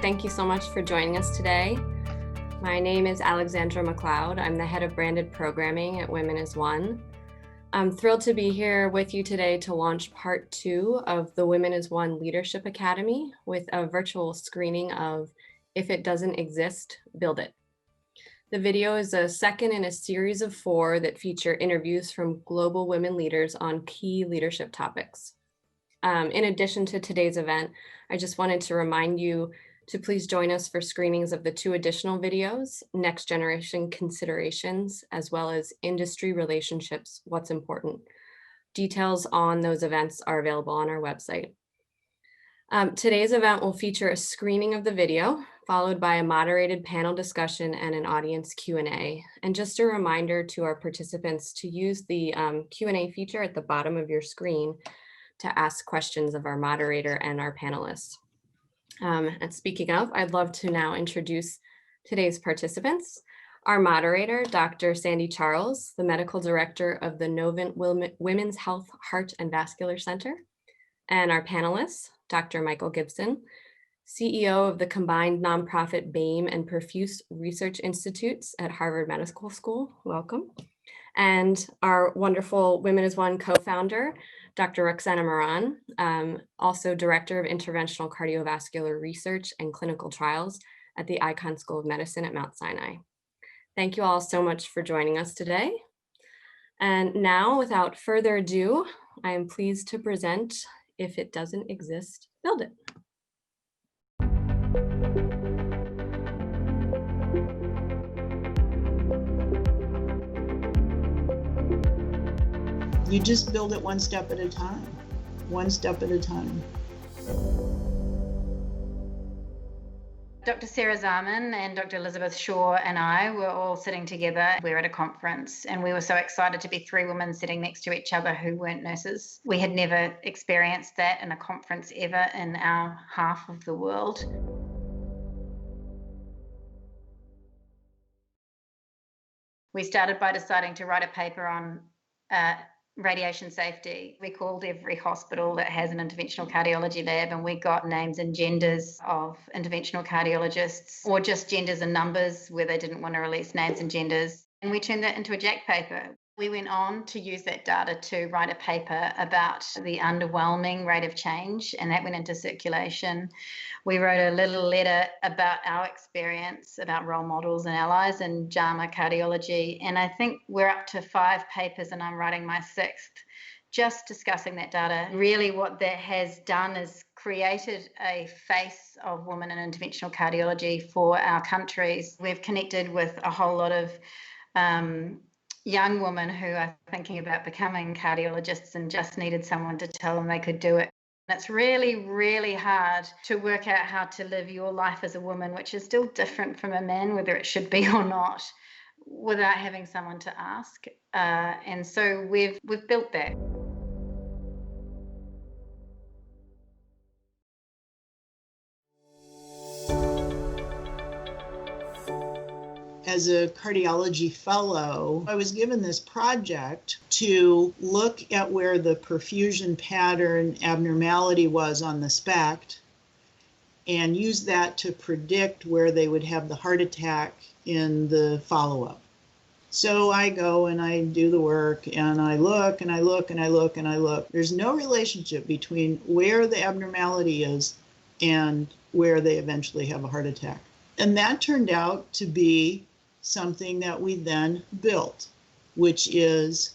Thank you so much for joining us today. My name is Alexandra McLeod. I'm the head of branded programming at Women as One. I'm thrilled to be here with you today to launch part 2 of the Women as One Leadership Academy with a virtual screening of If It Doesn't Exist, Build It. The video is a second in a series of 4 that feature interviews from global women leaders on key leadership topics. In addition to today's event, I just wanted to remind you to please join us for screenings of the 2 additional videos, Next Generation Considerations, as well as Industry Relationships, What's Important. Details on those events are available on our website. Today's event will feature a screening of the video, followed by a moderated panel discussion and an audience Q&A. And just a reminder to our participants to use the Q&A feature at the bottom of your screen to ask questions of our moderator and our panelists. And speaking of, I'd love to now introduce today's participants. Our moderator, Dr. Sandy Charles, the medical director of the Novant Women's Health Heart and Vascular Center, and our panelists, Dr. Michael Gibson, CEO of the combined nonprofit BAME and Perfuse Research Institutes at Harvard Medical School. Welcome. And our wonderful Women as One co-founder, Dr. Roxana Moran, also Director of Interventional Cardiovascular Research and Clinical Trials at the Icahn School of Medicine at Mount Sinai. Thank you all so much for joining us today. And now, without further ado, I am pleased to present If It Doesn't Exist, Build It. You just build it one step at a time, one step at a time. Dr. Sarah Zaman and Dr. Elizabeth Shaw and I were all sitting together. We were at a conference and we were so excited to be 3 women sitting next to each other who weren't nurses. We had never experienced that in a conference ever in our half of the world. We started by deciding to write a paper on radiation safety. We called every hospital that has an interventional cardiology lab and we got names and genders of interventional cardiologists, or just genders and numbers where they didn't want to release names and genders. And we turned that into a JACC paper. We went on to use that data to write a paper about the underwhelming rate of change, and that went into circulation. We wrote a little letter about our experience, about role models and allies in JAMA cardiology. And I think we're up to 5 papers and I'm writing my 6th, just discussing that data. Really what that has done is created a face of women in interventional cardiology for our countries. We've connected with a whole lot of young women who are thinking about becoming cardiologists and just needed someone to tell them they could do it. It's really, really hard to work out how to live your life as a woman, which is still different from a man, whether it should be or not, without having someone to ask. And so we've built that. As a cardiology fellow, I was given this project to look at where the perfusion pattern abnormality was on the SPECT and use that to predict where they would have the heart attack in the follow-up. So I go and I do the work and I look and I look and I look and I look. There's no relationship between where the abnormality is and where they eventually have a heart attack. And that turned out to be something that we then built, which is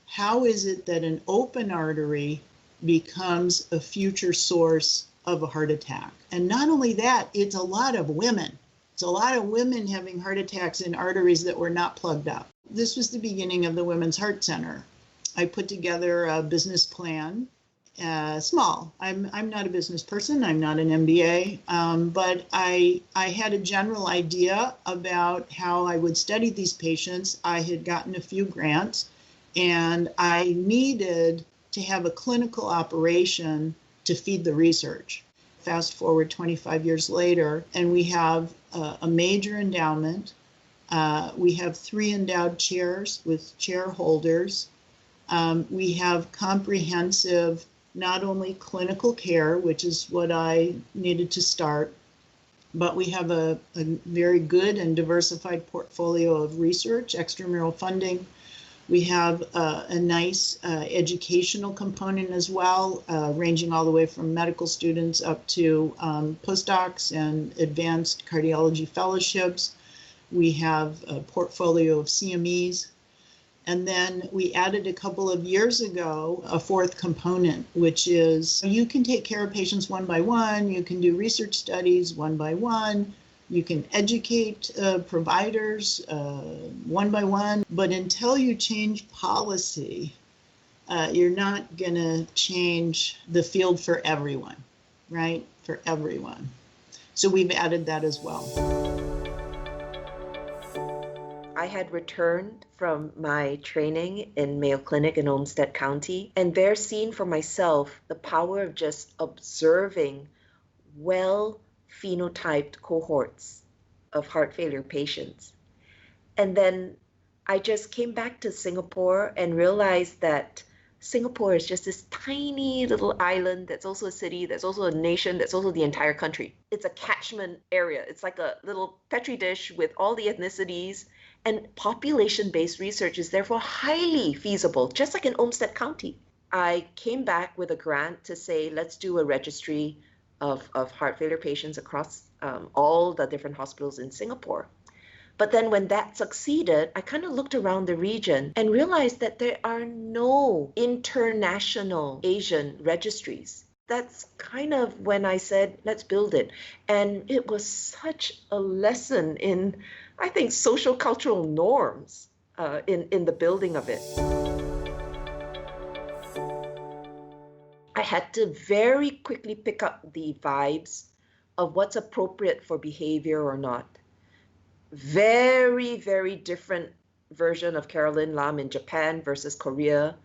how is it that an open artery becomes a future source of a heart attack? And not only that, it's a lot of women. It's a lot of women having heart attacks in arteries that were not plugged up. This was the beginning of the Women's Heart Center. I put together a business plan. Small. I'm not a business person. I'm not an MBA, but I had a general idea about how I would study these patients. I had gotten a few grants, and I needed to have a clinical operation to feed the research. Fast forward 25 years later, and we have a major endowment. We have 3 endowed chairs with chair holders. We have comprehensive not only clinical care, which is what I needed to start, But we have a very good and diversified portfolio of research, extramural funding. We have a nice educational component as well, ranging all the way from medical students up to postdocs and advanced cardiology fellowships. We have a portfolio of CMEs. And then we added a couple of years ago a fourth component, which is you can take care of patients one by one, you can do research studies one by one, you can educate providers one by one, but until you change policy, you're not going to change the field for everyone, right? For everyone. So we've added that as well. I had returned from my training in Mayo Clinic in Olmsted County, and there seen for myself the power of just observing well phenotyped cohorts of heart failure patients. And then I just came back to Singapore and realized that Singapore is just this tiny little island that's also a city, that's also a nation, that's also the entire country. It's a catchment area. It's like a little petri dish with all the ethnicities, and population-based research is therefore highly feasible, just like in Olmsted County. I came back with a grant to say, let's do a registry of heart failure patients across all the different hospitals in Singapore. But then when that succeeded, I kind of looked around the region and realized that there are no international Asian registries. That's kind of when I said, let's build it. And it was such a lesson in, I think, social cultural norms in the building of it. I had to very quickly pick up the vibes of what's appropriate for behavior or not. Very, very different version of Carolyn Lam in Japan versus Korea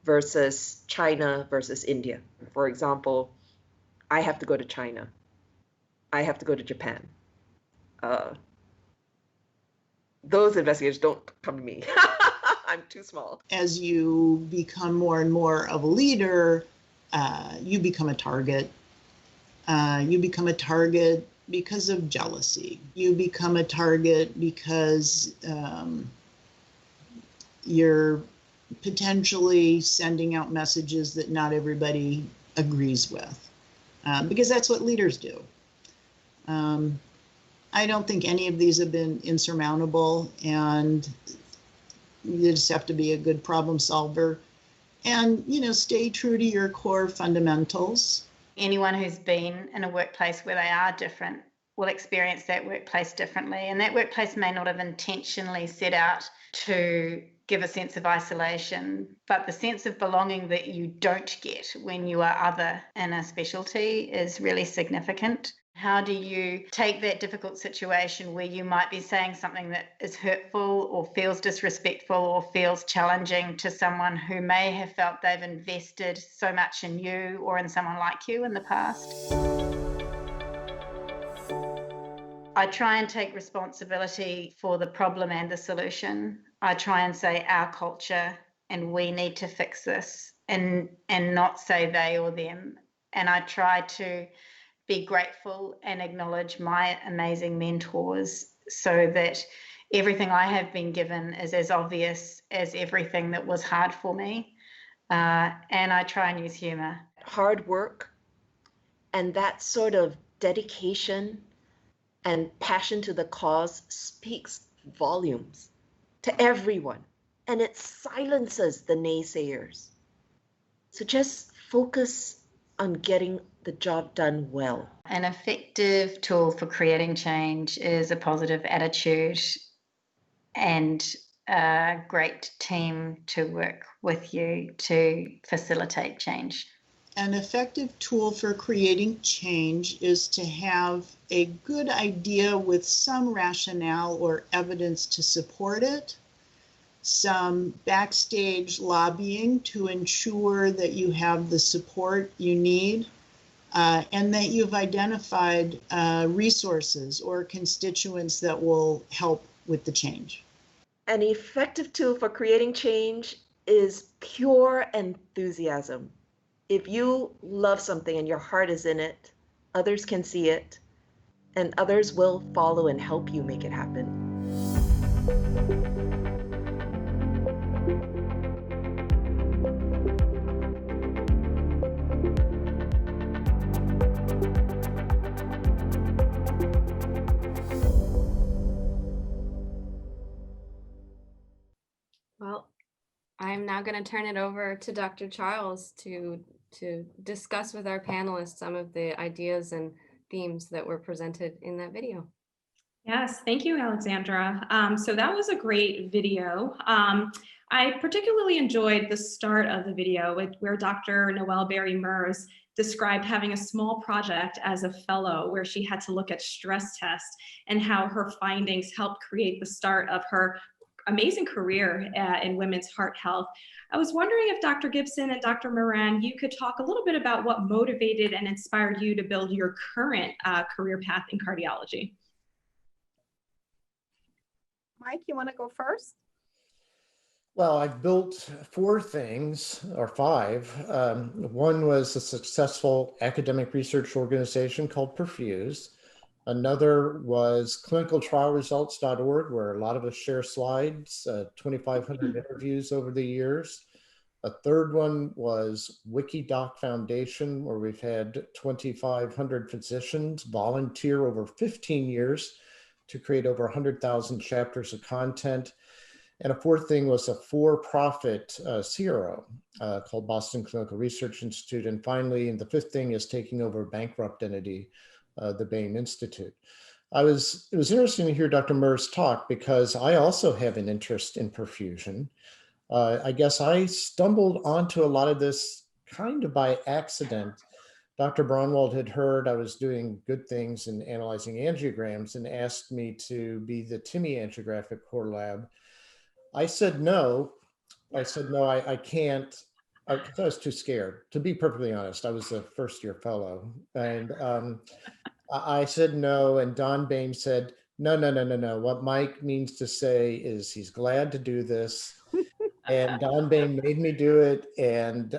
versus China versus India. For example, I have to go to China. I have to go to Japan. Those investigators don't come to me. I'm too small. As you become more and more of a leader, you become a target. You become a target because of jealousy. You become a target because you're potentially sending out messages that not everybody agrees with, because that's what leaders do. I don't think any of these have been insurmountable, and you just have to be a good problem solver and, stay true to your core fundamentals. Anyone who's been in a workplace where they are different will experience that workplace differently. And that workplace may not have intentionally set out to give a sense of isolation, but the sense of belonging that you don't get when you are other in a specialty is really significant. How do you take that difficult situation where you might be saying something that is hurtful or feels disrespectful or feels challenging to someone who may have felt they've invested so much in you or in someone like you in the past? I try and take responsibility for the problem and the solution. I try and say our culture and we need to fix this, and not say they or them. And I try to be grateful and acknowledge my amazing mentors so that everything I have been given is as obvious as everything that was hard for me. And I try and use humor. Hard work and that sort of dedication and passion to the cause speaks volumes to everyone, and it silences the naysayers. So just focus on getting the job done well. An effective tool for creating change is a positive attitude and a great team to work with you to facilitate change. An effective tool for creating change is to have a good idea with some rationale or evidence to support it, some backstage lobbying to ensure that you have the support you need, and that you've identified resources or constituents that will help with the change. An effective tool for creating change is pure enthusiasm. If you love something and your heart is in it, others can see it, and others will follow and help you make it happen. Well, I'm now going to turn it over to Dr. Charles to discuss with our panelists some of the ideas and themes that were presented in that video. Yes, thank you, Alexandra. So that was a great video. I particularly enjoyed the start of the video where Dr. Noelle Berry-Mers described having a small project as a fellow where she had to look at stress tests and how her findings helped create the start of her amazing career in women's heart health. I was wondering if Dr. Gibson and Dr. Moran, you could talk a little bit about what motivated and inspired you to build your current career path in cardiology. Mike, you want to go first? Well, I've built 4 things, or 5. One was a successful academic research organization called Perfuse. Another was clinicaltrialresults.org, where a lot of us share slides, 2,500 interviews over the years. A third one was WikiDoc Foundation, where we've had 2,500 physicians volunteer over 15 years to create over 100,000 chapters of content. And a fourth thing was a for-profit CRO called Boston Clinical Research Institute. And finally, and the fifth thing is taking over a bankrupt entity, the Bain Institute. It was interesting to hear Dr. Mers talk because I also have an interest in perfusion. I guess I stumbled onto a lot of this kind of by accident. Dr. Braunwald had heard I was doing good things in analyzing angiograms and asked me to be the TIMI angiographic core lab. I said no. I can't. I was too scared. To be perfectly honest, I was a first-year fellow. And I said no, and Don Bain said, no. What Mike means to say is he's glad to do this. And Don Bain made me do it. And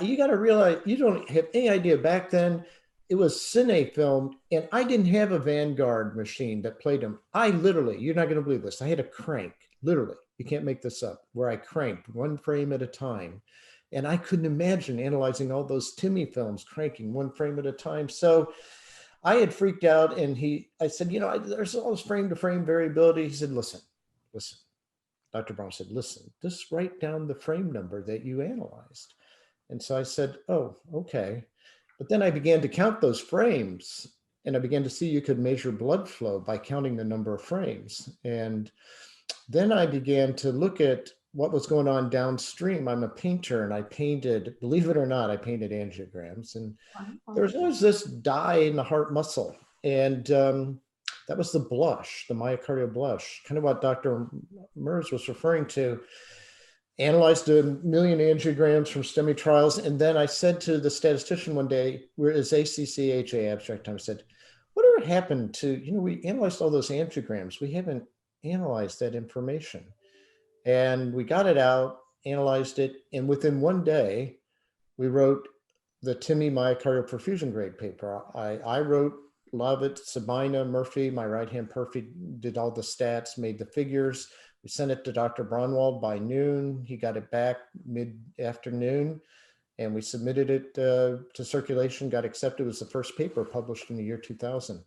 you got to realize, you don't have any idea, back then, it was Cine film, and I didn't have a Vanguard machine that played them. I literally, you're not going to believe this, I had a crank, literally, you can't make this up, where I cranked 1 frame at a time. And I couldn't imagine analyzing all those Timmy films, cranking 1 frame at a time. So I had freaked out, and I said, there's all this frame to frame variability. He said, listen. Dr. Brown said, listen, just write down the frame number that you analyzed. And so I said, oh, okay. But then I began to count those frames, and I began to see you could measure blood flow by counting the number of frames. And then I began to look at what was going on downstream. I'm a painter, and I painted, believe it or not, I painted angiograms. And there was always this dye in the heart muscle. And that was the blush, the myocardial blush, kind of what Dr. Mers was referring to. Analyzed 1 million angiograms from STEMI trials. And then I said to the statistician one day, where is ACC/HA abstract time, I said, whatever happened to, we analyzed all those angiograms. We haven't analyzed that information. And we got it out, analyzed it. And within 1 day, we wrote the TIMI myocardial perfusion grade paper. I wrote a lot of it. Sabina Murphy, my right-hand perfy, did all the stats, made the figures. We sent it to Dr. Braunwald by noon. He got it back mid-afternoon, and we submitted it to circulation, got accepted. It was the first paper published in the year 2000.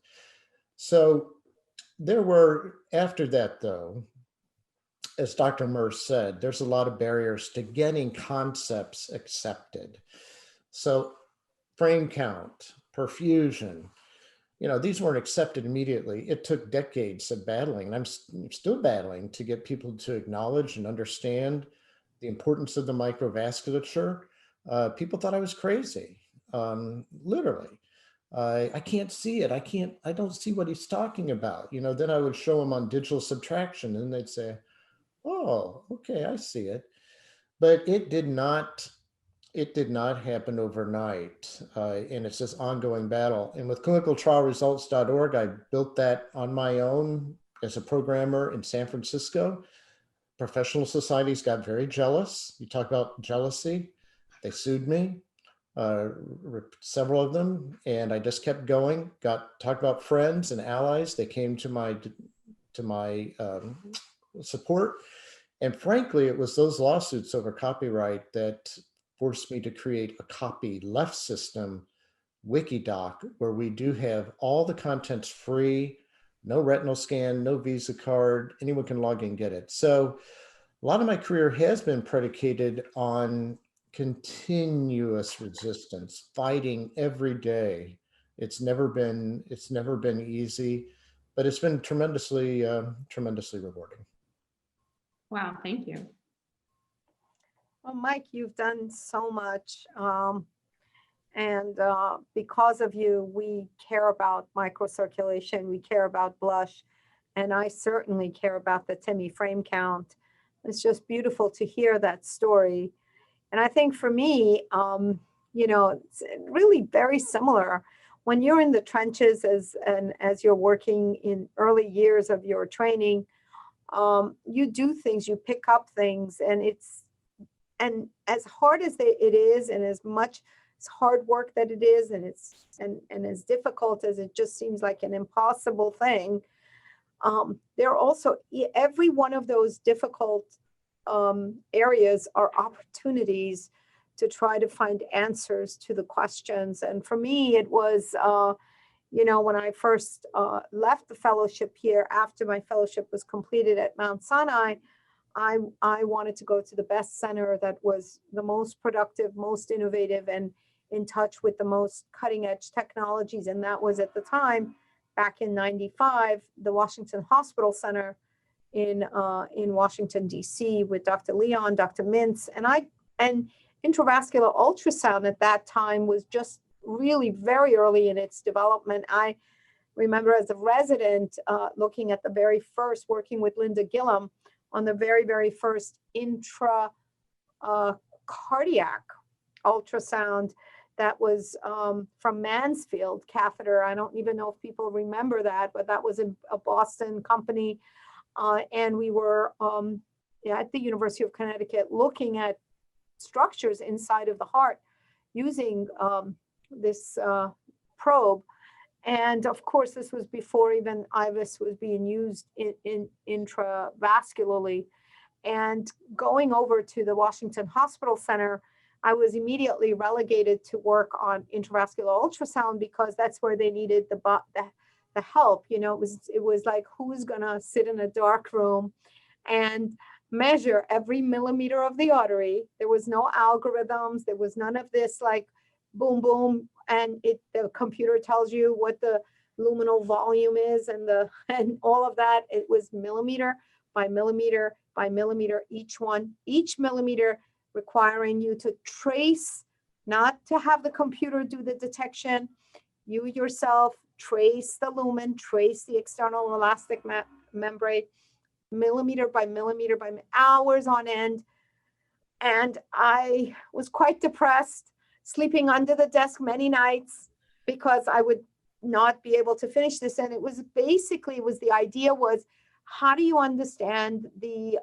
So there were, after that though, as Dr. Mers said, there's a lot of barriers to getting concepts accepted. So frame count, perfusion, these weren't accepted immediately. It took decades of battling, and I'm still battling to get people to acknowledge and understand the importance of the microvasculature. People thought I was crazy, literally. I can't see it. I don't see what he's talking about. Then I would show them on digital subtraction, and they'd say, oh, okay, I see it. But it did not happen overnight, and it's this ongoing battle. And with clinicaltrialresults.org, I built that on my own as a programmer in San Francisco. Professional societies got very jealous. You talk about jealousy. They sued me. several of them, and I just kept going. Talked about friends and allies. They came to my support, and frankly, it was those lawsuits over copyright that forced me to create a copyleft system, Wikidoc, where we do have all the contents free, no retinal scan, no Visa card. Anyone can log in and get it. So a lot of my career has been predicated on continuous resistance, fighting every day. It's never been easy, but it's been tremendously rewarding. Wow, thank you. Well, Mike, you've done so much. And because of you, we care about microcirculation, we care about blush, and I certainly care about the TIMI frame count. It's just beautiful to hear that story. And I think for me, it's really very similar. When you're in the trenches as you're working in early years of your training, you do things, you pick up things, and as hard as it is, and as much hard work that it is, and as difficult as it just seems like an impossible thing, there are also, every one of those difficult areas are opportunities to try to find answers to the questions. And for me, it was, when I first left the fellowship here, after my fellowship was completed at Mount Sinai, I wanted to go to the best center that was the most productive, most innovative, and in touch with the most cutting edge technologies. And that was, at the time, back in '95, the Washington Hospital Center in Washington, D.C., with Dr. Leon, Dr. Mintz, and intravascular ultrasound at that time was just really very early in its development. I remember as a resident looking at the very first, working with Linda Gillum on the very, very first intra cardiac ultrasound that was from Mansfield catheter. I don't even know if people remember that, but that was a Boston company. And we were at the University of Connecticut looking at structures inside of the heart using this probe. And of course, this was before even IVUS was being used in intravascularly. And going over to the Washington Hospital Center, I was immediately relegated to work on intravascular ultrasound, because that's where they needed the help. It was like, who's gonna sit in a dark room and measure every millimeter of the artery? There was no algorithms. There was none of this like boom, boom, and the computer tells you what the luminal volume is and all of that. It was millimeter by millimeter by millimeter, each millimeter requiring you to trace, not to have the computer do the detection. You yourself trace the lumen, trace the external elastic membrane, millimeter by millimeter by hours on end. And I was quite depressed, sleeping under the desk many nights because I would not be able to finish this. And the idea was, how do you understand the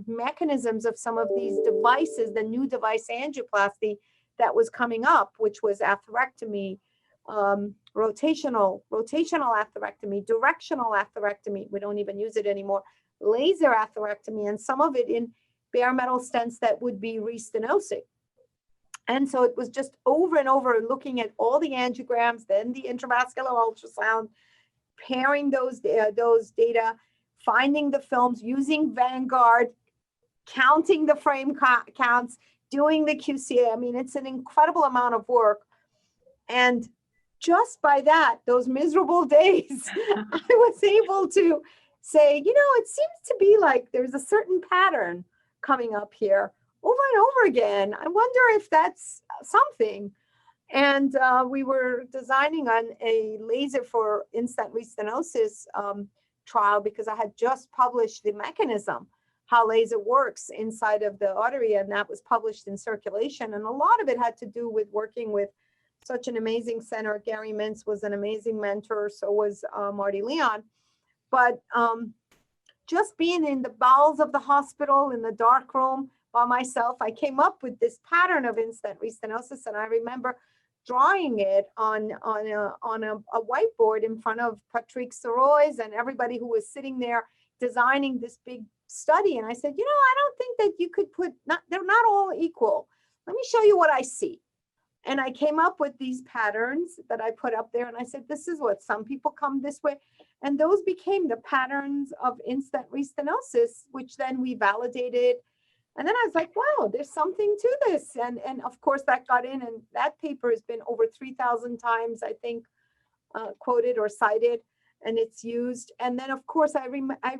mechanisms of some of these devices, the new device angioplasty that was coming up, which was atherectomy, rotational atherectomy, directional atherectomy. We don't even use it anymore. Laser atherectomy, and some of it in bare metal stents that would be restenosic. And so it was just over and over looking at all the angiograms, then the intravascular ultrasound, pairing those data, finding the films, using Vanguard, counting the frame counts, doing the QCA. I mean, it's an incredible amount of work. And just by that, those miserable days, I was able to say, it seems to be like there's a certain pattern coming up here over and over again. I wonder if that's something. And we were designing on a laser for in-stent restenosis trial, because I had just published the mechanism, how laser works inside of the artery, and that was published in Circulation. And a lot of it had to do with working with such an amazing center. Gary Mintz was an amazing mentor, so was Marty Leon. But just being in the bowels of the hospital, in the dark room, by myself, I came up with this pattern of in-stent restenosis, and I remember drawing it on a whiteboard in front of Patrick Sorois and everybody who was sitting there designing this big study. And I said, I don't think that you could they're not all equal. Let me show you what I see. And I came up with these patterns that I put up there, and I said, this is what some people come this way. And those became the patterns of in-stent restenosis, which then we validated. And then I was like, wow, there's something to this. And of course that got in, and that paper has been over 3,000 times, I think, quoted or cited, and it's used. And then of course I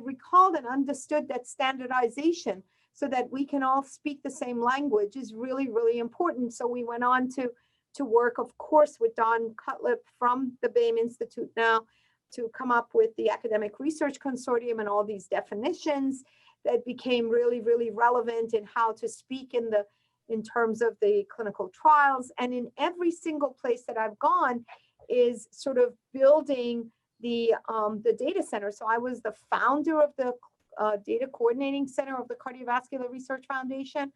recalled and understood that standardization, so that we can all speak the same language, is really, really important. So we went on to work, of course, with Don Cutlip from the BAME Institute now, to come up with the Academic Research Consortium and all these definitions that became really, really relevant in how to speak in terms of the clinical trials. And in every single place that I've gone is sort of building the data center. So I was the founder of the data coordinating center of the Cardiovascular Research Foundation.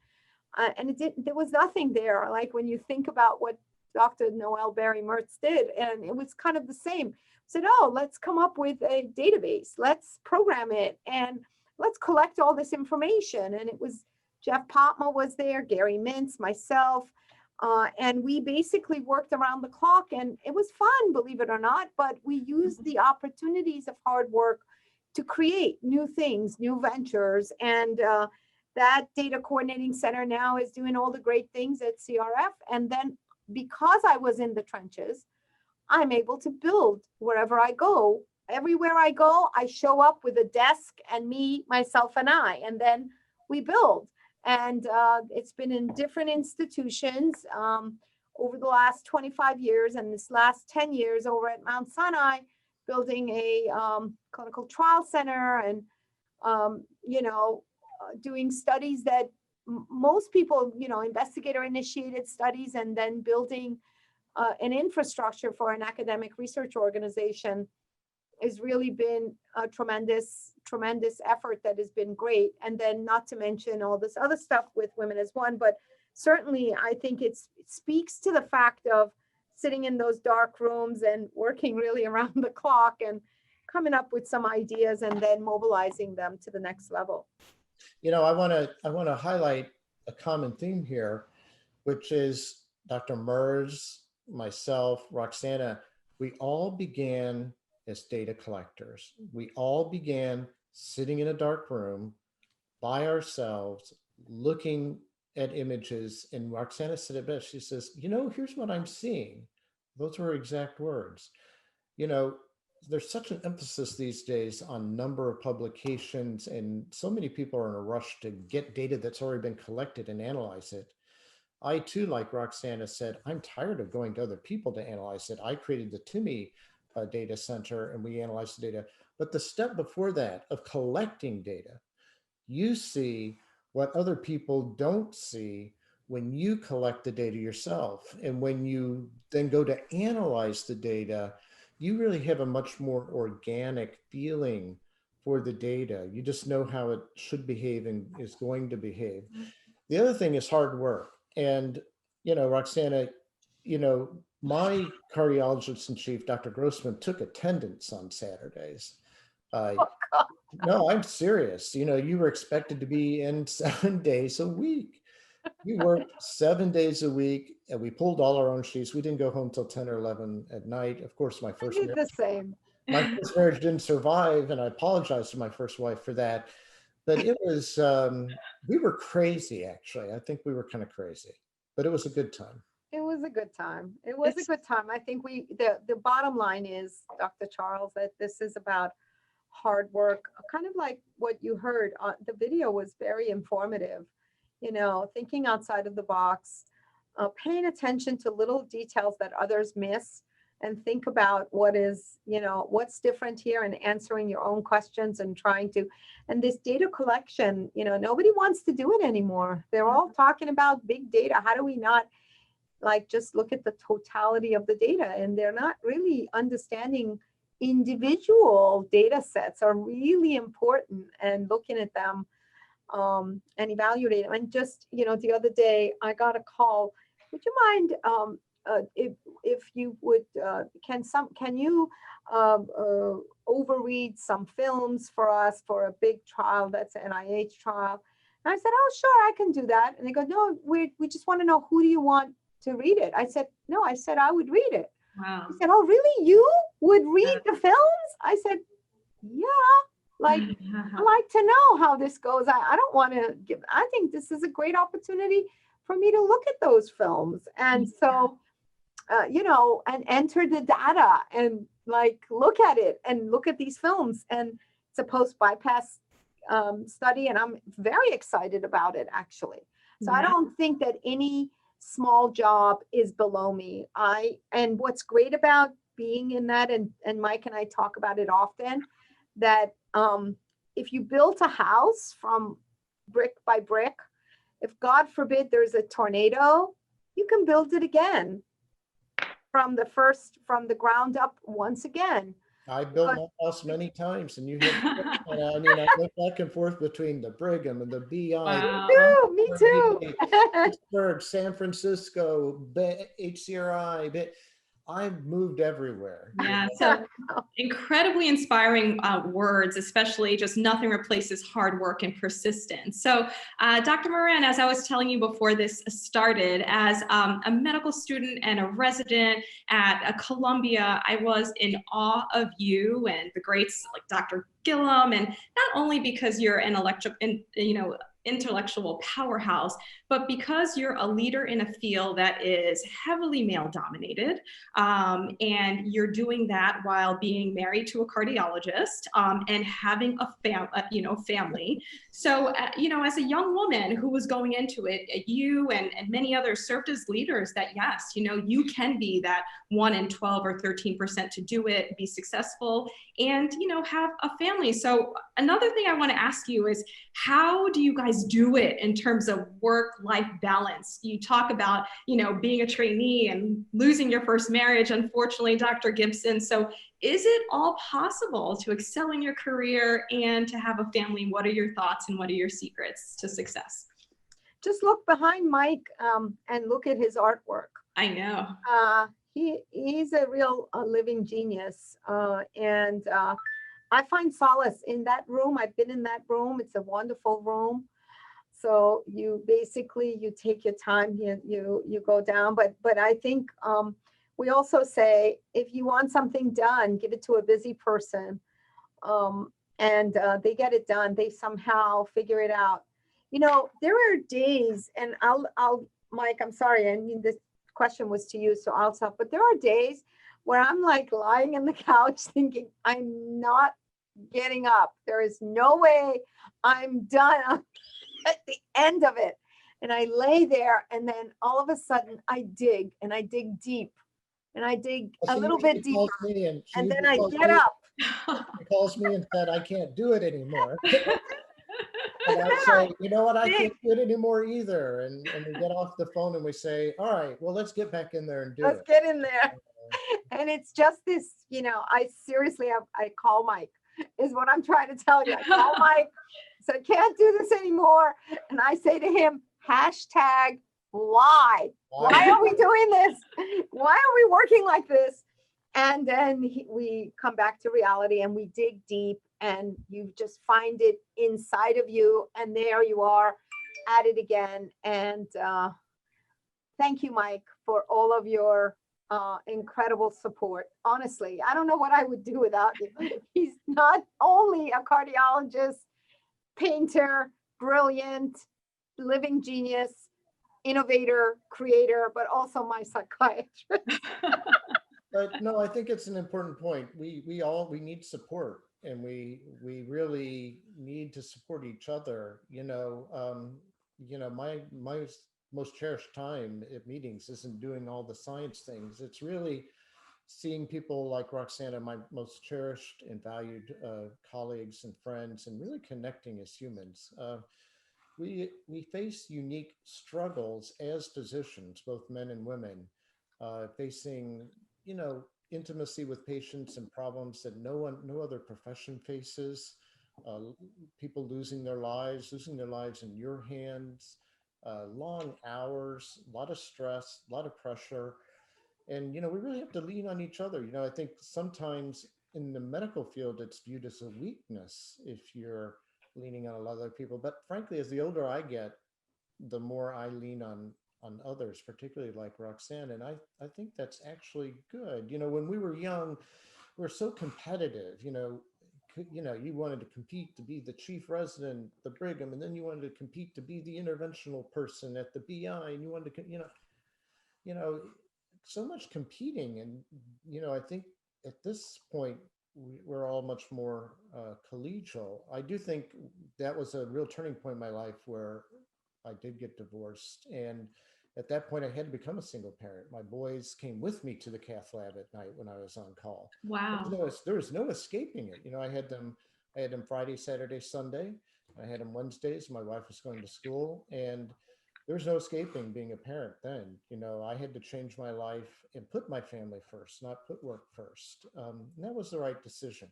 And there was nothing there. Like when you think about what Dr. Noel Barry Mertz did, and it was kind of the same. Said, oh, let's come up with a database. Let's program it and let's collect all this information. And it was Jeff Potma was there, Gary Mintz, myself, and we basically worked around the clock, and it was fun, believe it or not, but we used the opportunities of hard work to create new things, new ventures. And that data coordinating center now is doing all the great things at CRF. And then because I was in the trenches, I'm able to build wherever I go. Everywhere I go, I show up with a desk and me, myself, and I, and then we build. And it's been in different institutions over the last 25 years, and this last 10 years over at Mount Sinai, building a clinical trial center and, doing studies that most people, investigator-initiated studies, and then building an infrastructure for an academic research organization has really been a tremendous effort that has been great. And then not to mention all this other stuff with Women as One, but certainly I think it speaks to the fact of sitting in those dark rooms and working really around the clock and coming up with some ideas and then mobilizing them to the next level. I want to highlight a common theme here, which is Dr. Merz, myself, Roxana, we all began as data collectors. We all began sitting in a dark room by ourselves, looking at images. And Roxana said it best. She says, here's what I'm seeing. Those were her exact words. There's such an emphasis these days on number of publications, and so many people are in a rush to get data that's already been collected and analyze it. I too, like Roxana said, I'm tired of going to other people to analyze it. I created the TIMI data center and we analyzed the data. But the step before that of collecting data, you see what other people don't see when you collect the data yourself. And when you then go to analyze the data, you really have a much more organic feeling for the data. You just know how it should behave and is going to behave. The other thing is hard work. And, Roxana, my cardiologist in chief, Dr. Grossman, took attendance on Saturdays. No, I'm serious. You were expected to be in 7 days a week. We worked 7 days a week, and we pulled all our own sheets. We didn't go home till 10 or 11 at night. Of course, my first marriage didn't survive, and I apologize to my first wife for that. But it was, we were crazy, actually. I think we were kind of crazy, but it was a good time. It was a good time. It was a good time. I think the bottom line is, Dr. Charles, that this is about hard work, kind of like what you heard. The video was very informative, thinking outside of the box, paying attention to little details that others miss, and think about what's different here, and answering your own questions and and this data collection, nobody wants to do it anymore. They're all talking about big data. How do we not just look at the totality of the data? And they're not really understanding individual data sets are really important, and looking at them and evaluate them. And just, the other day I got a call. Would you mind, if you would, can you overread some films for us for a big trial that's an NIH trial? And I said, oh, sure, I can do that. And they go, no, we just want to know, who do you want to read it? I said, no, I said I would read it. Wow. He said, oh, really? You would read the films? I said, yeah. Like, I like to know how this goes. I don't want to I think this is a great opportunity for me to look at those films. And so, and enter the data and like look at it and look at these films. And it's a post bypass study, and I'm very excited about it, actually. So I don't think that any small job is below me. And what's great about being in that, and Mike and I talk about it often, that if you built a house from brick by brick, if God forbid there's a tornado, you can build it again from the ground up once again. I built my house many times, and you have, I mean, I went back and forth between the Brigham and the BI. Wow. Me too. Pittsburgh, San Francisco, HCRI. I've moved everywhere. Yeah, so incredibly inspiring words, especially just nothing replaces hard work and persistence. So Dr. Moran, as I was telling you before this started, as a medical student and a resident at Columbia, I was in awe of you and the greats like Dr. Gillum, and not only because you're an intellectual powerhouse, but because you're a leader in a field that is heavily male dominated, and you're doing that while being married to a cardiologist, and having a family. So, as a young woman who was going into it, you and many others served as leaders that, yes, you can be that 1 in 12 or 13% to do it, be successful, and, have a family. So another thing I want to ask you is, how do you guys do it in terms of work-life balance? You talk about, being a trainee and losing your first marriage, unfortunately, Dr. Gibson. So is it all possible to excel in your career and to have a family? What are your thoughts and what are your secrets to success? Just look behind Mike and look at his artwork. I know. He's a real living genius. And I find solace in that room. I've been in that room. It's a wonderful room. So you take your time, you go down. But I think we also say, if you want something done, give it to a busy person. And they get it done. They somehow figure it out. There are days, and I'll Mike, I'm sorry. I mean, this question was to you, so I'll stop. But there are days where I'm like lying in the couch thinking, I'm not getting up. There is no way I'm done. I'm at the end of it. And I lay there, and then all of a sudden I dig, and I dig deep, and I dig a little bit deeper. And then I get up. He calls me and said, I can't do it anymore. And I say, you know what, I can't do it anymore either. And we get off the phone and we say, all right, well, let's get back in there and do it. Let's get in there. And it's just this, I seriously, I call Mike, is what I'm trying to tell you. I call Mike, so I can't do this anymore. And I say to him, hashtag why? Why are we doing this? Why are we working like this? And then we come back to reality, and we dig deep, and you just find it inside of you. And there you are at it again. And thank you, Mike, for all of your incredible support. Honestly, I don't know what I would do without you. He's not only a cardiologist, painter, brilliant, living genius, innovator, creator, but also my psychiatrist. But no, I think it's an important point. We need support, and we really need to support each other. My most cherished time at meetings isn't doing all the science things. It's really seeing people like Roxana, my most cherished and valued colleagues and friends, and really connecting as humans. We face unique struggles as physicians, both men and women, facing intimacy with patients and problems that no other profession faces. people losing their lives in your hands, long hours, a lot of stress, a lot of pressure. And, we really have to lean on each other. I think sometimes in the medical field, it's viewed as a weakness if you're leaning on a lot of other people. But frankly, as the older I get, the more I lean on others, particularly like Roxanne. And I think that's actually good. When we were young, we were so competitive, you wanted to compete to be the chief resident, the Brigham, and then you wanted to compete to be the interventional person at the BI, and you wanted to, you know, so much competing. And, I think at this point, we're all much more collegial. I do think that was a real turning point in my life where I did get divorced. And at that point, I had to become a single parent. My boys came with me to the cath lab at night when I was on call. Wow. There was no escaping it. I had them Friday, Saturday, Sunday. I had them Wednesdays. My wife was going to school, and there was no escaping being a parent then. I had to change my life and put my family first, not put work first. And that was the right decision.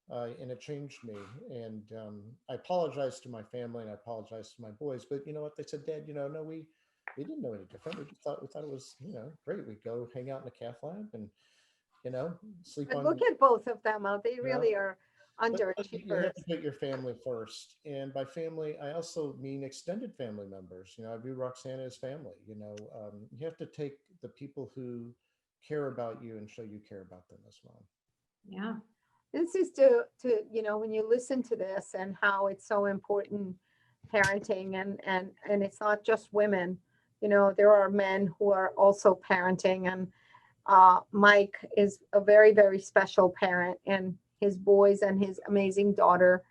And it changed me. And I apologized to my family and I apologized to my boys. But you know what? They said, Dad, no, we didn't know any different. We thought it was, great. We'd go hang out in the cath lab and, sleep But on. look at both of them. They really are But you underachievers. have to put your family first. And by family, I also mean extended family members. I view Roxana as family. You have to take the people who care about you and show you care about them as well. Yeah. This is when you listen to this and how it's so important, parenting, and it's not just women. There are men who are also parenting, and Mike is a very, very special parent, and his boys and his amazing daughter.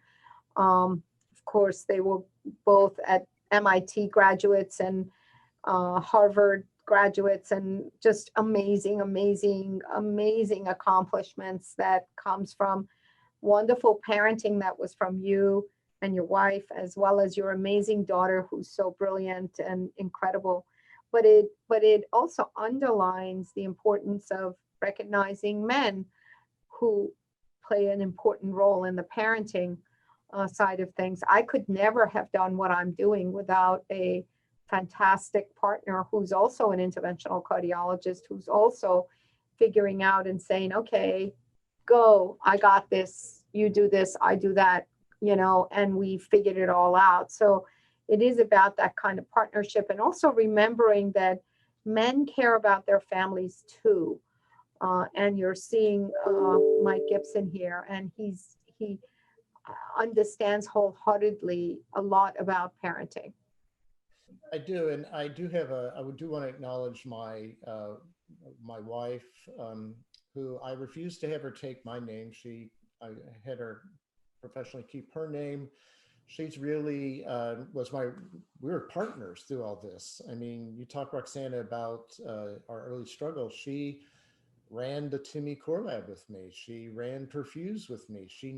Of course, they were both at MIT graduates and Harvard graduates, and just amazing, amazing, amazing accomplishments that comes from wonderful parenting that was from you and your wife, as well as your amazing daughter, who's so brilliant and incredible. But it also underlines the importance of recognizing men who play an important role in the parenting side of things. I could never have done what I'm doing without a fantastic partner who's also an interventional cardiologist, who's also figuring out and saying, okay, go, I got this, you do this, I do that, and we figured it all out. So it is about that kind of partnership, and also remembering that men care about their families too. And you're seeing Mike Gibson here, and he understands wholeheartedly a lot about parenting. I do, and I do want to acknowledge my wife, who I refused to have her take my name. I had her professionally keep her name. She's really we were partners through all this. I mean, you talk, Roxana, about our early struggles. She ran the Timmy Core Lab with me. She ran Perfuse with me. She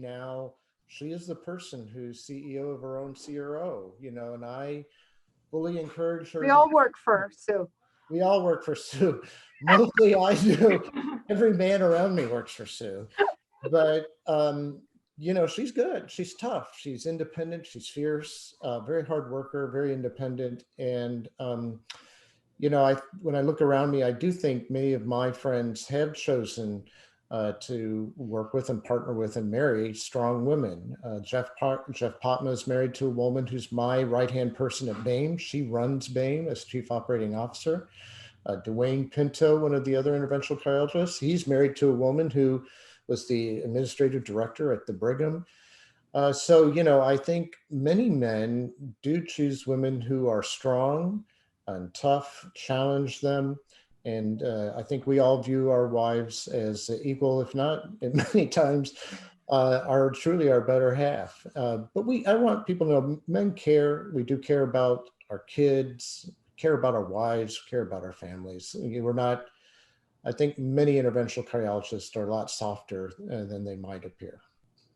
is the person who's CEO of her own CRO, and I fully encourage her. We all work for Sue. We all work for Sue. Mostly I do. Every man around me works for Sue. But, she's good. She's tough. She's independent. She's fierce, very hard worker, very independent. And, when I look around me, I do think many of my friends have chosen to work with and partner with and marry strong women. Jeff Potma is married to a woman who's my right-hand person at BAME. She runs BAME as Chief Operating Officer. Dwayne Pinto, one of the other interventional cardiologists, he's married to a woman who was the administrative director at the Brigham. So, I think many men do choose women who are strong and tough, challenge them. And I think we all view our wives as equal, if not many times, are truly our better half. But I want people to know men care. We do care about our kids, care about our wives, care about our families. We're not, I think many interventional cardiologists are a lot softer than they might appear.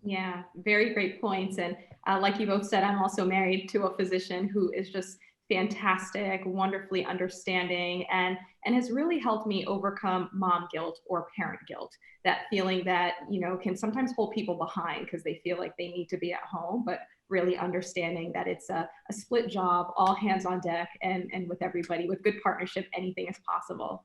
Yeah, very great points. And like you both said, I'm also married to a physician who is just fantastic, wonderfully understanding, and has really helped me overcome mom guilt or parent guilt. That feeling that, you know, can sometimes hold people behind because they feel like they need to be at home, but really understanding that it's a split job, all hands on deck, and with everybody, with good partnership, anything is possible.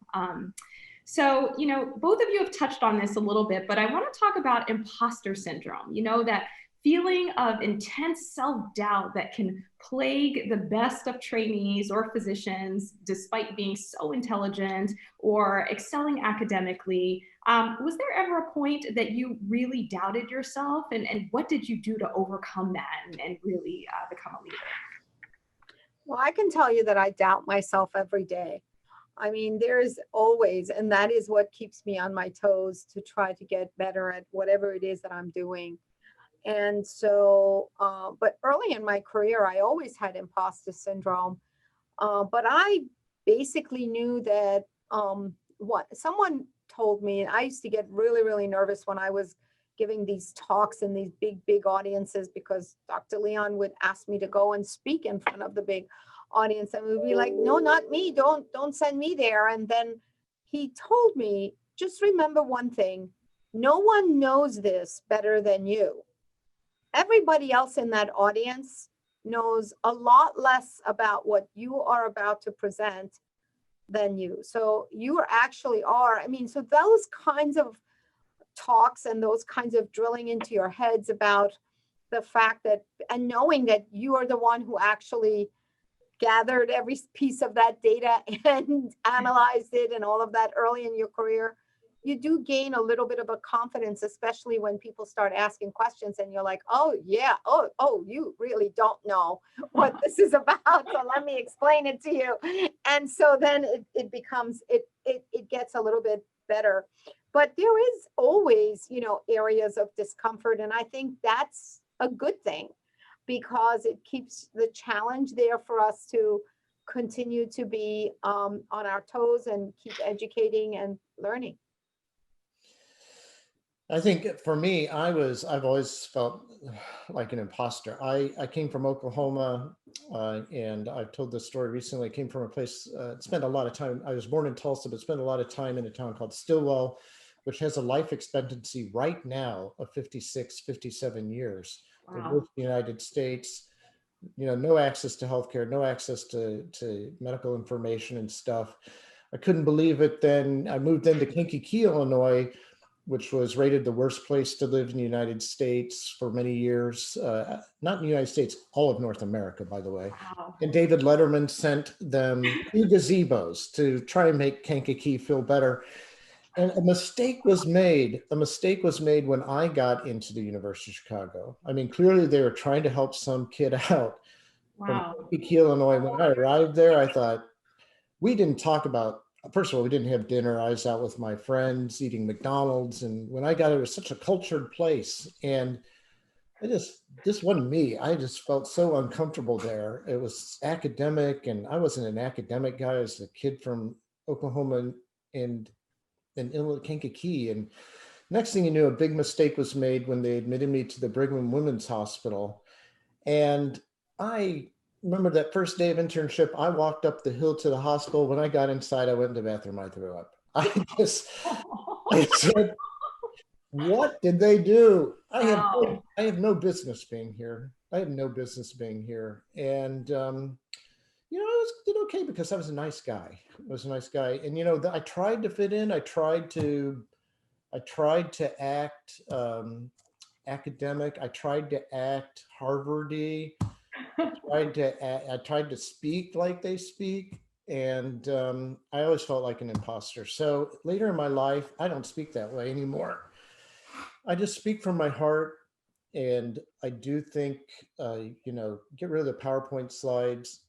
So, you know, both of you have touched on this a little bit, but I want to talk about imposter syndrome, you know, that feeling of intense self-doubt that can plague the best of trainees or physicians despite being so intelligent or excelling academically. Was there ever a point that you really doubted yourself, and what did you do to overcome that and really become a leader? Well, I can tell you that I doubt myself every day. I mean, there's always, and that is what keeps me on my toes to try to get better at whatever it is that I'm doing. And so, but early in my career, I always had imposter syndrome. But I basically knew that what someone told me, I used to get really, really nervous when I was giving these talks in these big audiences, because Dr. Leon would ask me to go and speak in front of the big audience, and we'd be like, no, not me, don't send me there. And then he told me, just remember one thing: no one knows this better than you. Everybody else in that audience knows a lot less about what you are about to present than you. So you actually are, I mean, so those kinds of talks and those kinds of drilling into your heads about the fact that, and knowing that you are the one who actually gathered every piece of that data and analyzed it and all of that early in your career, you do gain a little bit of a confidence, especially when people start asking questions and you're like, oh yeah, oh, you really don't know what this is about, so let me explain it to you. And so then it becomes, it gets a little bit better. But there is always, you know, areas of discomfort, and I think that's a good thing, because it keeps the challenge there for us to continue to be on our toes and keep educating and learning. I think for me, I've always felt like an imposter. I came from Oklahoma, and I've told this story recently. I came from a place, spent a lot of time, I was born in Tulsa, but spent a lot of time in a town called Stillwell, which has a life expectancy right now of 56, 57 years. Wow. The United States, you know, no access to healthcare, no access to medical information and stuff. I couldn't believe it. Then I moved into Kankakee, Illinois, which was rated the worst place to live in the United States for many years. Not in the United States, all of North America, by the way. Wow. And David Letterman sent them 2 gazebos to try and make Kankakee feel better. And a mistake was made. A mistake was made when I got into the University of Chicago. I mean, clearly they were trying to help some kid out from Wow. Kankakee, Illinois. When I arrived there, I thought, we didn't talk about, first of all, we didn't have dinner. I was out with my friends eating McDonald's. And when I got, it was such a cultured place. And this wasn't me. I just felt so uncomfortable there. It was academic, and I wasn't an academic guy. I was a kid from Oklahoma and in Kankakee. And next thing you knew, a big mistake was made when they admitted me to the Brigham and Women's Hospital. And I remember that first day of internship, I walked up the hill to the hospital. When I got inside, I went to the bathroom, I threw up. I said, what did they do? I have no business being here. I have no business being here. And, you know, I did okay because I was a nice guy. I was a nice guy. And, you know, I tried to fit in. I tried to act academic. I tried to act Harvard-y. I tried to speak like they speak. And I always felt like an imposter. So later in my life, I don't speak that way anymore. I just speak from my heart. And I do think, you know, get rid of the PowerPoint slides.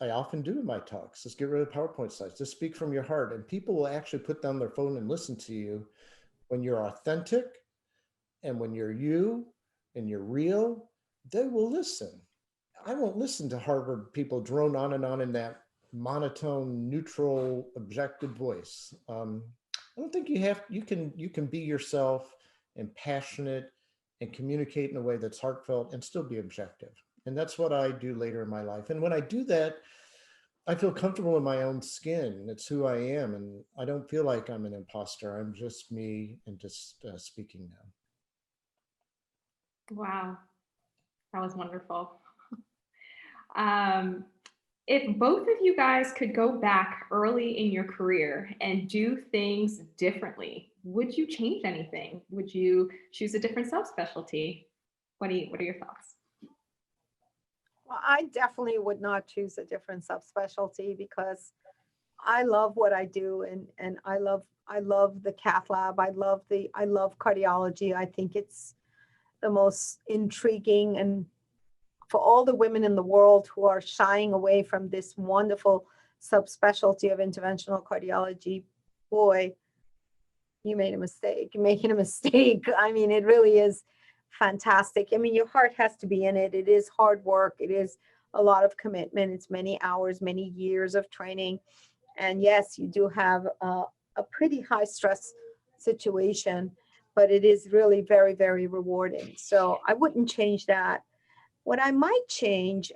I often do in my talks. Just get rid of PowerPoint slides. Just speak from your heart. And people will actually put down their phone and listen to you when you're authentic, and when you're you and you're real. They will listen. I won't listen to Harvard people drone on and on in that monotone, neutral, objective voice. I don't think you can be yourself and passionate and communicate in a way that's heartfelt and still be objective. And that's what I do later in my life. And when I do that, I feel comfortable in my own skin. It's who I am, and I don't feel like I'm an imposter. I'm just me and just speaking now. Wow, that was wonderful. Um, if both of you guys could go back early in your career and do things differently, would you change anything? Would you choose a different subspecialty? What are your thoughts? Well, I definitely would not choose a different subspecialty because I love what I do, and I love the cath lab. I love cardiology. I think it's the most intriguing, and for all the women in the world who are shying away from this wonderful subspecialty of interventional cardiology, boy, you made a mistake. You're making a mistake. I mean, it really is fantastic. I mean, your heart has to be in it. It is hard work. It is a lot of commitment. It's many hours, many years of training. And yes, you do have a pretty high stress situation, but it is really very, very rewarding. So I wouldn't change that. What I might change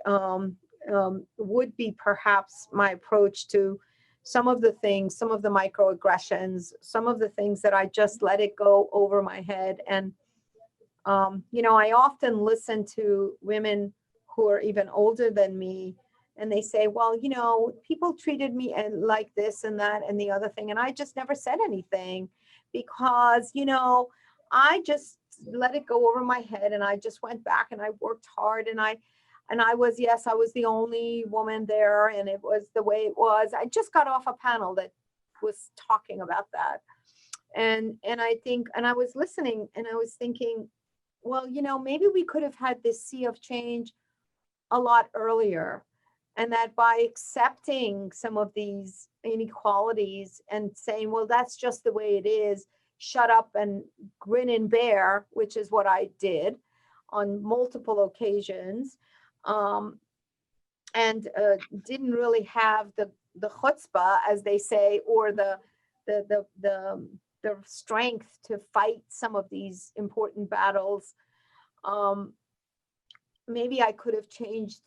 would be perhaps my approach to some of the things, some of the microaggressions, some of the things that I just let it go over my head. And, I often listen to women who are even older than me, and they say, well, people treated me and like this and that and the other thing. And I just never said anything because, I just let it go over my head, and I just went back and I worked hard, and I was, yes, I was the only woman there, and it was the way it was. I just got off a panel that was talking about that. And I think, and I was listening and I was thinking, well, maybe we could have had this sea of change a lot earlier. And that by accepting some of these inequalities and saying, well, that's just the way it is, shut up and grin and bear, which is what I did on multiple occasions, and didn't really have the chutzpah, as they say, or the strength to fight some of these important battles. Maybe I could have changed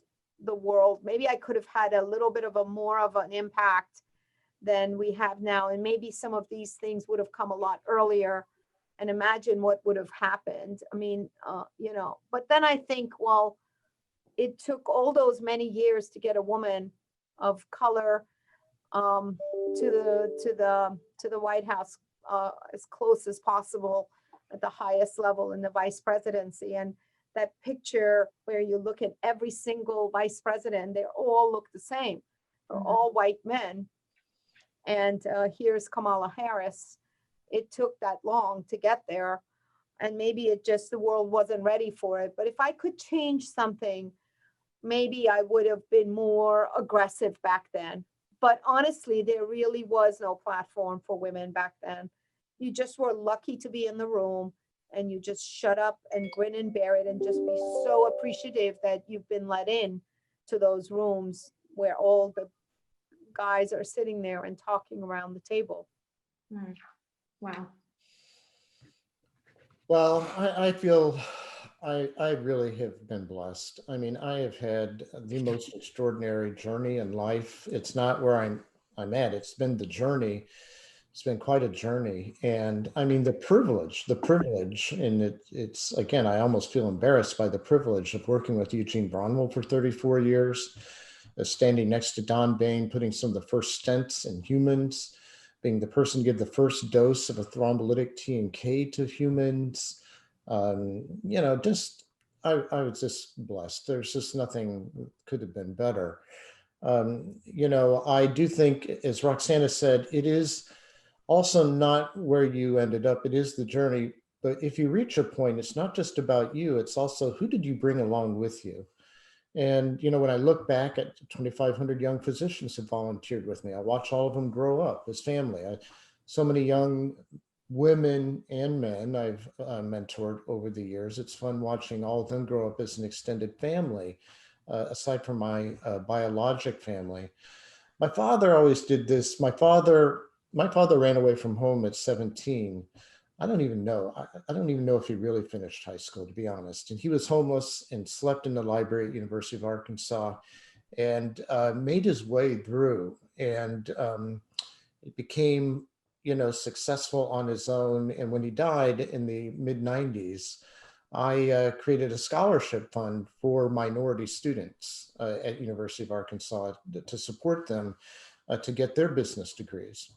the world. Maybe I could have had a little bit of a more of an impact than we have now. And maybe some of these things would have come a lot earlier, and imagine what would have happened. I mean, but then I think, well, it took all those many years to get a woman of color to the White House as close as possible at the highest level in the vice presidency. And that picture where you look at every single vice president, they all look the same. They're all white men. And here's Kamala Harris. It took that long to get there. And maybe it just, the world wasn't ready for it. But if I could change something, maybe I would have been more aggressive back then. But honestly, there really was no platform for women back then. You just were lucky to be in the room, and you just shut up and grin and bear it and just be so appreciative that you've been let in to those rooms where all the guys are sitting there and talking around the table. Wow. Well, I feel I really have been blessed. I mean, I have had the most extraordinary journey in life. It's not where I'm at. It's been the journey. It's been quite a journey. And I mean, the privilege, and it's again, I almost feel embarrassed by the privilege of working with Eugene Braunwald for 34 years, standing next to Don Bain, putting some of the first stents in humans, being the person to give the first dose of a thrombolytic T and K to humans. Just I was just blessed. There's just nothing could have been better. I do think, as Roxana said, it is also not where you ended up. It is the journey. But if you reach a point, it's not just about you. It's also, who did you bring along with you? And, when I look back at 2,500 young physicians who volunteered with me, I watch all of them grow up as family. So many young women and men I've mentored over the years. It's fun watching all of them grow up as an extended family, aside from my biologic family. My father always did this. My father ran away from home at 17. I don't even know. I don't even know if he really finished high school, to be honest. And he was homeless and slept in the library at University of Arkansas. and made his way through, and it became, successful on his own. And when he died in the mid 90s, I created a scholarship fund for minority students at University of Arkansas to support them to get their business degrees.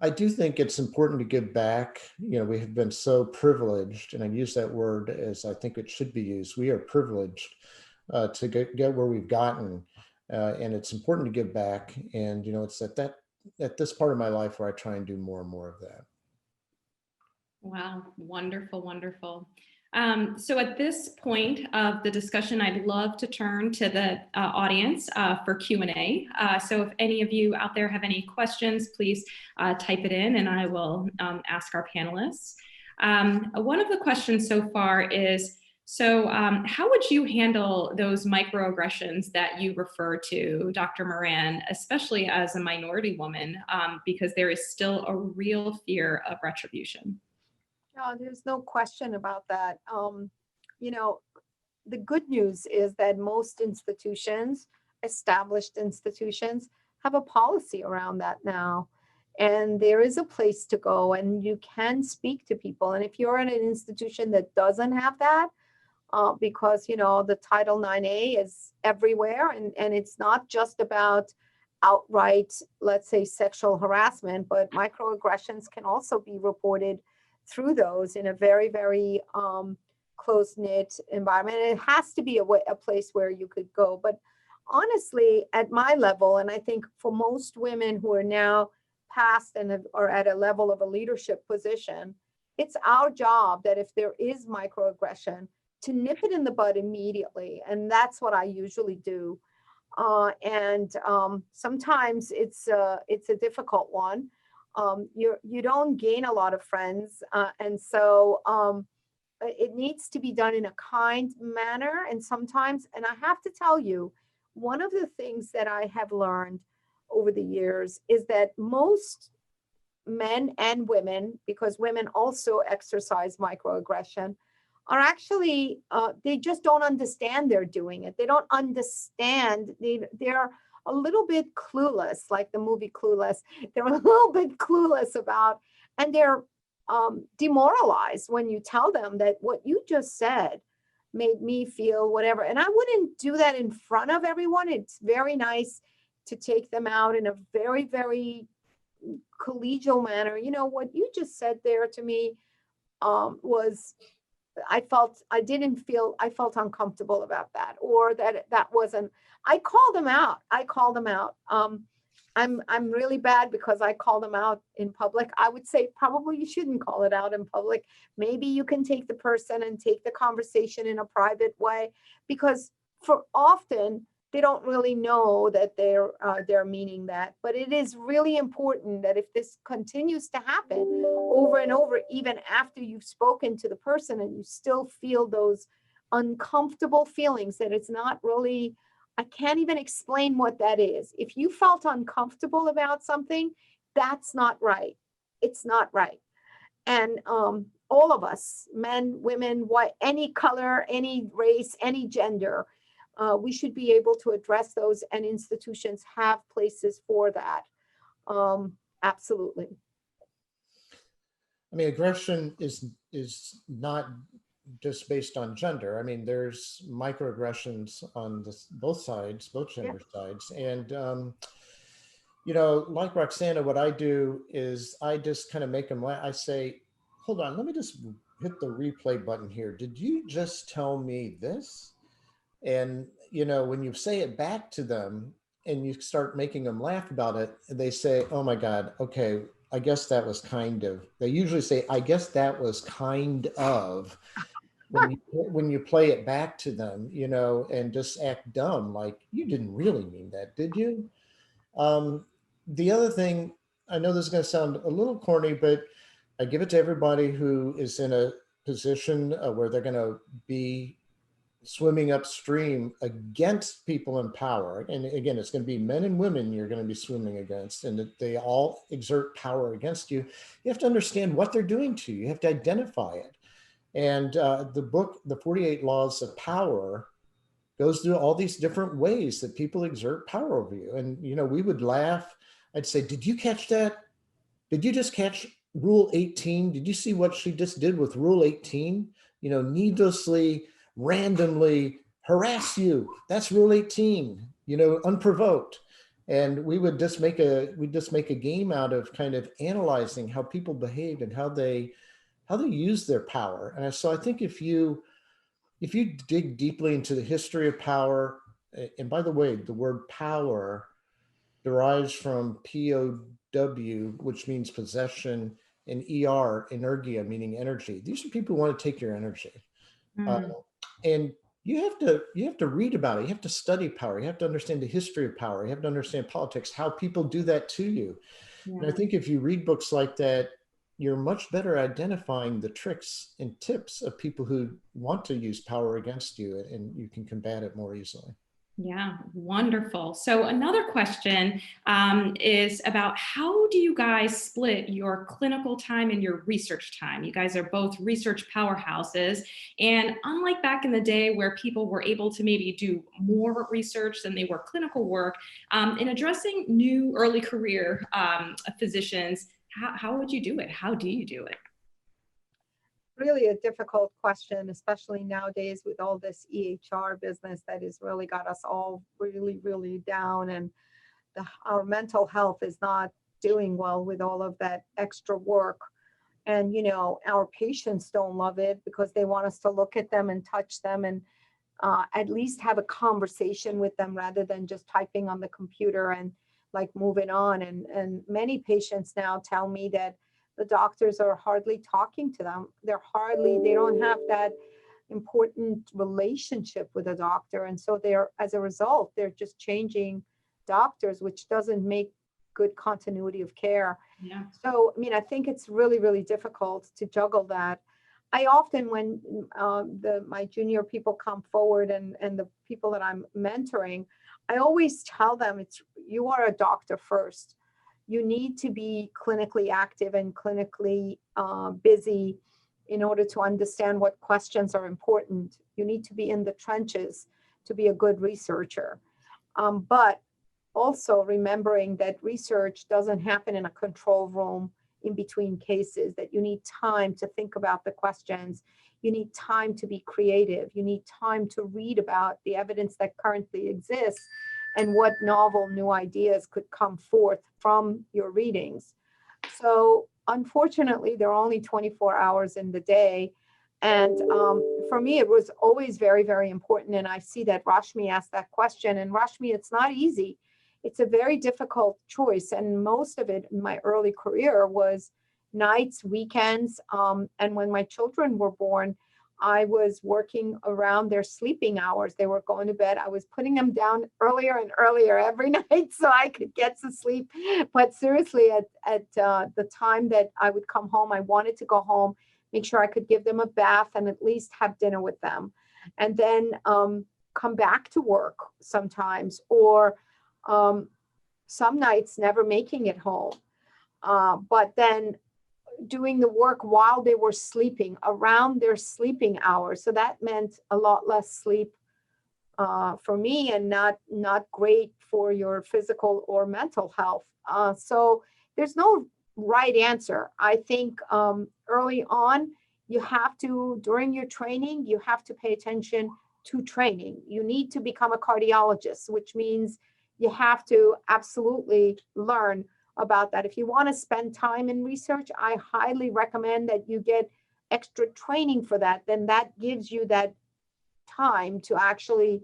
I do think it's important to give back. We have been so privileged, and I use that word as I think it should be used. We are privileged to get where we've gotten, and it's important to give back. And it's at this part of my life where I try and do more and more of that. Wow, wonderful, wonderful. So at this point of the discussion, I'd love to turn to the audience for Q&A. So if any of you out there have any questions, please type it in and I will ask our panelists. One of the questions so far is, so how would you handle those microaggressions that you refer to, Dr. Moran, especially as a minority woman, because there is still a real fear of retribution? No, there's no question about that. The good news is that most institutions, established institutions, have a policy around that now. And there is a place to go and you can speak to people. And if you're in an institution that doesn't have that, because, the Title 9A is everywhere and it's not just about outright, let's say, sexual harassment, but microaggressions can also be reported through those in a very, very close-knit environment. And it has to be a place where you could go. But honestly, at my level, and I think for most women who are now past and are at a level of a leadership position, it's our job that if there is microaggression, to nip it in the bud immediately. And that's what I usually do. Sometimes it's a difficult one. You don't gain a lot of friends. And so it needs to be done in a kind manner. And sometimes, and I have to tell you, one of the things that I have learned over the years is that most men and women, because women also exercise microaggression, are actually, they just don't understand they're doing it. They don't understand, they're a little bit clueless, like the movie Clueless. They're a little bit clueless about, and they're demoralized when you tell them that what you just said made me feel whatever. And I wouldn't do that in front of everyone. It's very nice to take them out in a very, very collegial manner. What you just said there to me was, I felt uncomfortable about that, or that wasn't, I called them out. I'm really bad because I call them out in public. I would say probably you shouldn't call it out in public. Maybe you can take the person and take the conversation in a private way, because for often they don't really know that they're meaning that. But it is really important that if this continues to happen over and over, even after you've spoken to the person and you still feel those uncomfortable feelings, that it's not really, I can't even explain what that is. If you felt uncomfortable about something, that's not right. It's not right. And all of us, men, women, any color, any race, any gender, we should be able to address those, and institutions have places for that. Absolutely. I mean, aggression is not just based on gender. I mean, there's microaggressions on both sides, both gender sides. And, like Roxana, what I do is I just kind of make them laugh. I say, hold on, let me just hit the replay button here. Did you just tell me this? And, when you say it back to them and you start making them laugh about it, they say, oh my God, okay, I guess that was kind of, they usually say, I guess that was kind of, when you play it back to them, and just act dumb, like you didn't really mean that, did you? The other thing, I know this is going to sound a little corny, but I give it to everybody who is in a position where they're going to be swimming upstream against people in power. And again, it's going to be men and women you're going to be swimming against, and that they all exert power against you. You have to understand what they're doing to you. You have to identify it. And the book, The 48 Laws of Power, goes through all these different ways that people exert power over you. And, we would laugh. I'd say, did you catch that? Did you just catch Rule 18? Did you see what she just did with Rule 18? Needlessly, randomly harass you. That's Rule 18, unprovoked. And we'd just make a game out of kind of analyzing how people behaved and how they use their power. And so I think if you dig deeply into the history of power, and by the way, the word power derives from POW, which means possession, and ER, energia, meaning energy. These are people who want to take your energy. And you have to read about it. You have to study power. You have to understand the history of power. You have to understand politics, how people do that to you. And I think if you read books like that, you're much better identifying the tricks and tips of people who want to use power against you, and you can combat it more easily. Yeah, wonderful. So another question is about how do you guys split your clinical time and your research time? You guys are both research powerhouses. And unlike back in the day where people were able to maybe do more research than they were clinical work, in addressing new early career physicians, how would you do it? How do you do it? Really a difficult question, especially nowadays with all this EHR business that has really got us all really, really down, and our mental health is not doing well with all of that extra work. And, our patients don't love it because they want us to look at them and touch them and at least have a conversation with them rather than just typing on the computer and like moving on. And many patients now tell me that the doctors are hardly talking to them. They don't have that important relationship with a doctor. And so as a result, they're just changing doctors, which doesn't make good continuity of care. Yeah. So, I think it's really, really difficult to juggle that. I often, when my junior people come forward and the people that I'm mentoring, I always tell them you are a doctor first. You need to be clinically active and clinically busy in order to understand what questions are important. You need to be in the trenches to be a good researcher. But also remembering that research doesn't happen in a control room in between cases, that you need time to think about the questions. You need time to be creative. You need time to read about the evidence that currently exists and what novel new ideas could come forth from your readings. So unfortunately, there are only 24 hours in the day. And for me, it was always very, very important. And I see that Rashmi asked that question. And Rashmi, it's not easy. It's a very difficult choice. And most of it in my early career was nights, weekends. And when my children were born, I was working around their sleeping hours. They were going to bed. I was putting them down earlier and earlier every night so I could get to sleep. But seriously, at the time that I would come home, I wanted to go home, make sure I could give them a bath and at least have dinner with them. And then come back to work sometimes, or some nights never making it home. But then doing the work while they were sleeping, around their sleeping hours. So that meant a lot less sleep for me, and not great for your physical or mental health. So there's no right answer. I think early on, you have to, during your training, you have to pay attention to training. You need to become a cardiologist, which means you have to absolutely learn about that. If you want to spend time in research, I highly recommend that you get extra training for that. Then that gives you that time to actually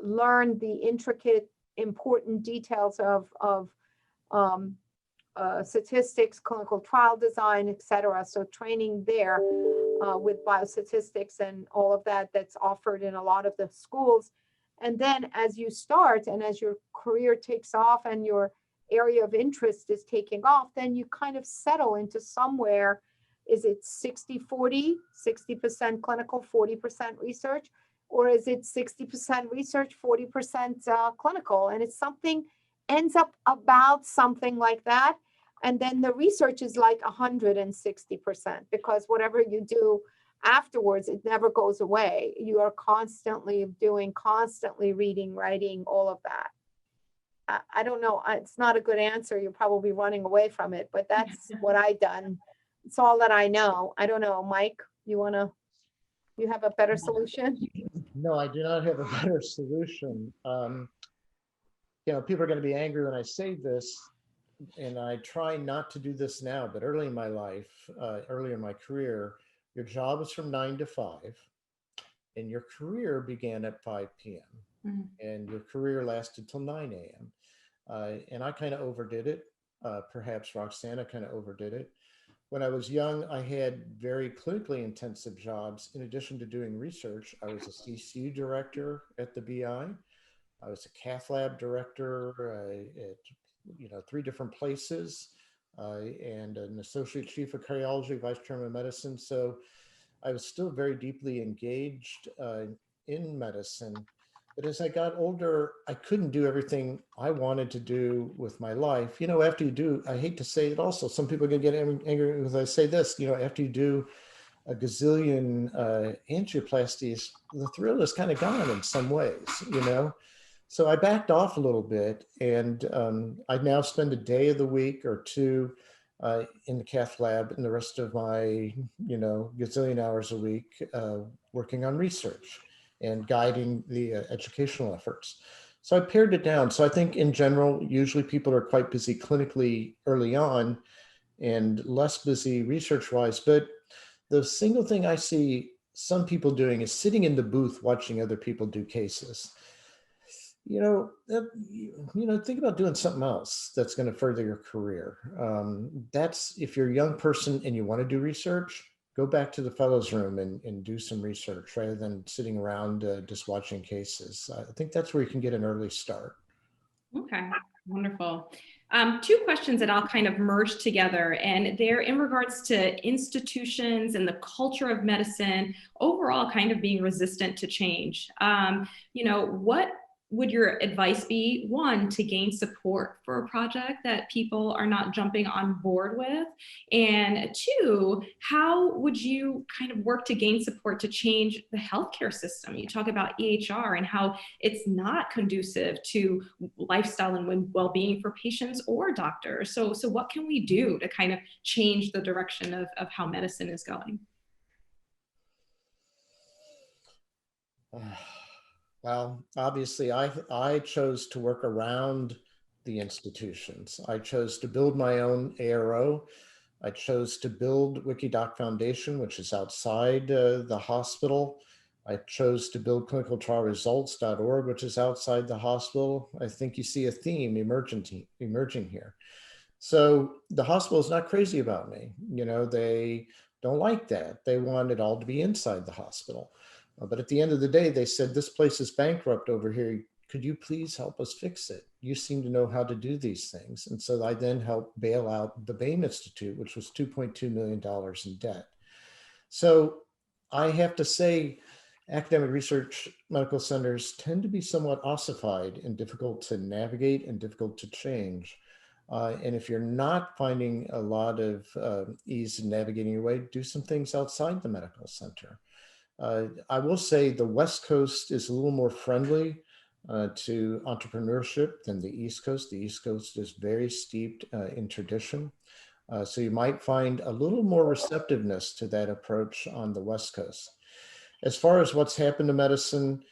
learn the intricate, important details of statistics, clinical trial design, etc. So training there with biostatistics and all of that, that's offered in a lot of the schools. And then as you start and as your career takes off and your area of interest is taking off, then you kind of settle into somewhere. Is it 60-40, 60% clinical, 40% research? Or is it 60% research, 40% clinical? And it's something, ends up about something like that. And then the research is like 160%, because whatever you do afterwards, it never goes away. You are constantly doing, constantly reading, writing, all of that. I don't know. It's not a good answer. You're probably running away from it, but that's what I done. It's all that I know. I don't know. Mike, you have a better solution? No, I do not have a better solution. People are going to be angry when I say this, and I try not to do this now, but early in my life, early in my career, your job was from 9 to 5, and your career began at 5 p.m. And your career lasted till 9 a.m. And I kind of overdid it. Perhaps Roxana kind of overdid it. When I was young, I had very clinically intensive jobs. In addition to doing research, I was a CCU director at the BI. I was a cath lab director at 3 different places, and an associate chief of cardiology, vice chairman of medicine. So I was still very deeply engaged in medicine. But as I got older, I couldn't do everything I wanted to do with my life. After you do, I hate to say it also, some people are going to get angry because I say this, after you do a gazillion angioplasties, the thrill is kind of gone in some ways. So I backed off a little bit, and I now spend a day of the week or two in the cath lab, and the rest of my, gazillion hours a week working on research and guiding the educational efforts. So I pared it down. So I think in general, usually people are quite busy clinically early on and less busy research-wise. But the single thing I see some people doing is sitting in the booth watching other people do cases. Think about doing something else that's going to further your career. That's if you're a young person and you want to do research, go back to the fellows room and do some research rather than sitting around just watching cases. I think that's where you can get an early start. Okay, wonderful. 2 questions that I'll kind of merge together, and they're in regards to institutions and the culture of medicine overall kind of being resistant to change. What would your advice be, one, to gain support for a project that people are not jumping on board with? And 2, how would you kind of work to gain support to change the healthcare system? You talk about EHR and how it's not conducive to lifestyle and well-being for patients or doctors. So what can we do to kind of change the direction of how medicine is going? Well, obviously, I chose to work around the institutions. I chose to build my own ARO. I chose to build WikiDoc Foundation, which is outside the hospital. I chose to build clinicaltrialresults.org, which is outside the hospital. I think you see a theme emerging here. So the hospital is not crazy about me. They don't like that. They want it all to be inside the hospital. But at the end of the day, they said, this place is bankrupt over here. Could you please help us fix it? You seem to know how to do these things. And so I then helped bail out the Bain Institute, which was $2.2 million in debt. So I have to say, academic research medical centers tend to be somewhat ossified and difficult to navigate and difficult to change. And if you're not finding a lot of ease in navigating your way, do some things outside the medical center. I will say the West Coast is a little more friendly to entrepreneurship than the East Coast. The East Coast is very steeped in tradition. So you might find a little more receptiveness to that approach on the West Coast. As far as what's happened to medicine,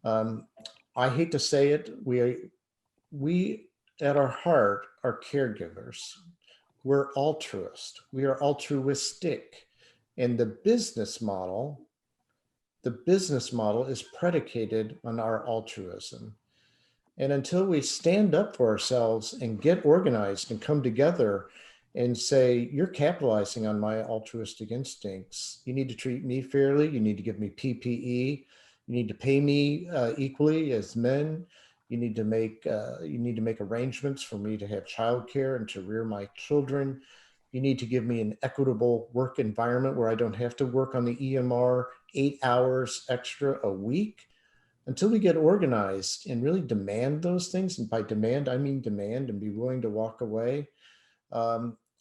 I hate to say it, we at our heart are caregivers. We're altruist. We are altruistic. And the business model is predicated on our altruism. And until we stand up for ourselves and get organized and come together and say, you're capitalizing on my altruistic instincts. You need to treat me fairly. You need to give me PPE. You need to pay me equally as men. You need to make arrangements for me to have childcare and to rear my children. You need to give me an equitable work environment where I don't have to work on the EMR 8 hours extra a week. Until we get organized and really demand those things, and by demand, I mean demand and be willing to walk away,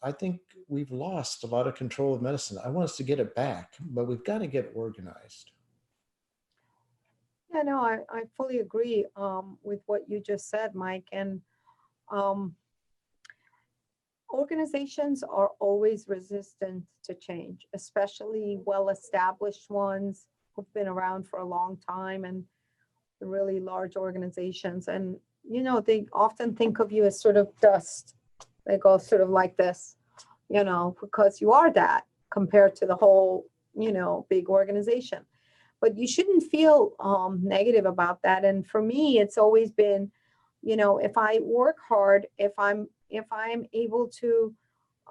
I think we've lost a lot of control of medicine. I want us to get it back, but we've got to get organized. Yeah, no, I fully agree with what you just said, Mike. And um, organizations are always resistant to change, especially well-established ones who've been around for a long time and the really large organizations. And, you know, they often think of you as sort of dust. They go sort of like this, you know, because you are that compared to the whole, you know, big organization. But you shouldn't feel negative about that. And for me, it's always been, you know, if I work hard, if I'm able to,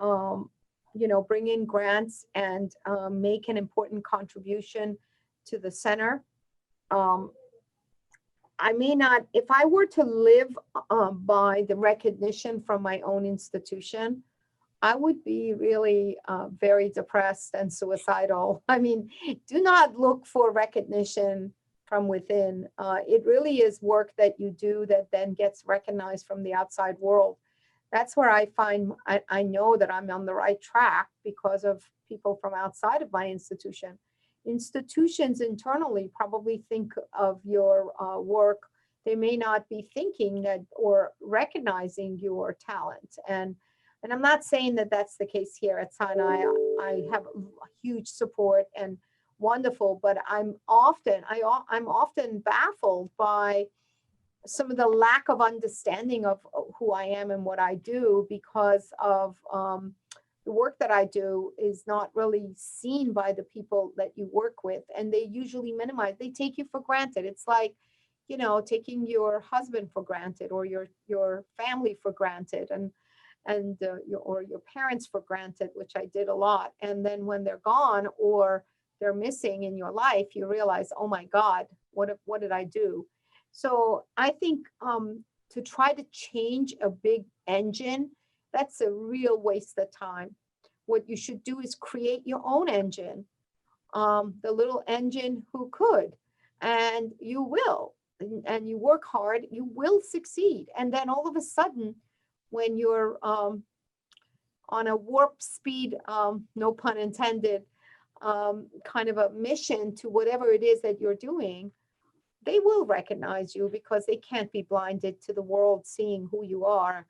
you know, bring in grants and make an important contribution to the center. I may not, if I were to live by the recognition from my own institution, I would be really very depressed and suicidal. I mean, do not look for recognition from within. It really is work that you do that then gets recognized from the outside world. That's where I find, I know that I'm on the right track because of people from outside of my institution. Institutions internally probably think of your work. They may not be thinking that or recognizing your talent. And I'm not saying that that's the case here at Sinai. I have huge support and wonderful, but I'm often baffled by some of the lack of understanding of who I am and what I do because of the work that I do is not really seen by the people that you work with, and they usually minimize. They take you for granted. It's like, you know, taking your husband for granted or your family for granted, and your parents for granted, which I did a lot. And then when they're gone or they're missing in your life, you realize, oh my God, what did I do? So I think to try to change a big engine, that's a real waste of time. What you should do is create your own engine, the little engine who could, and you will, and you work hard, you will succeed. And then all of a sudden, when you're on a warp speed, no pun intended, kind of a mission to whatever it is that you're doing, they will recognize you because they can't be blinded to the world seeing who you are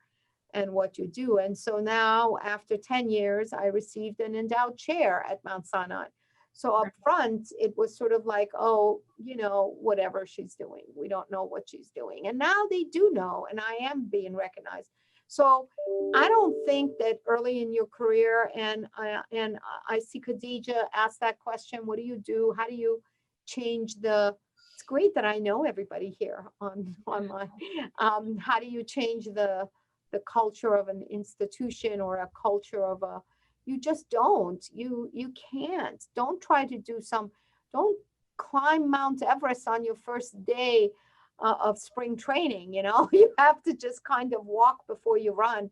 and what you do. And so now, after 10 years, I received an endowed chair at Mount Sinai. So up front, it was sort of like, oh, you know, whatever she's doing, we don't know what she's doing. And now they do know, and I am being recognized. So I don't think that early in your career, and I see Khadija ask that question, what do you do? How do you change it's great that I know everybody here on my, how do you change the culture of an institution or a culture of you just don't, you can't. Don't try to don't climb Mount Everest on your first day of spring training, you know. You have to just kind of walk before you run,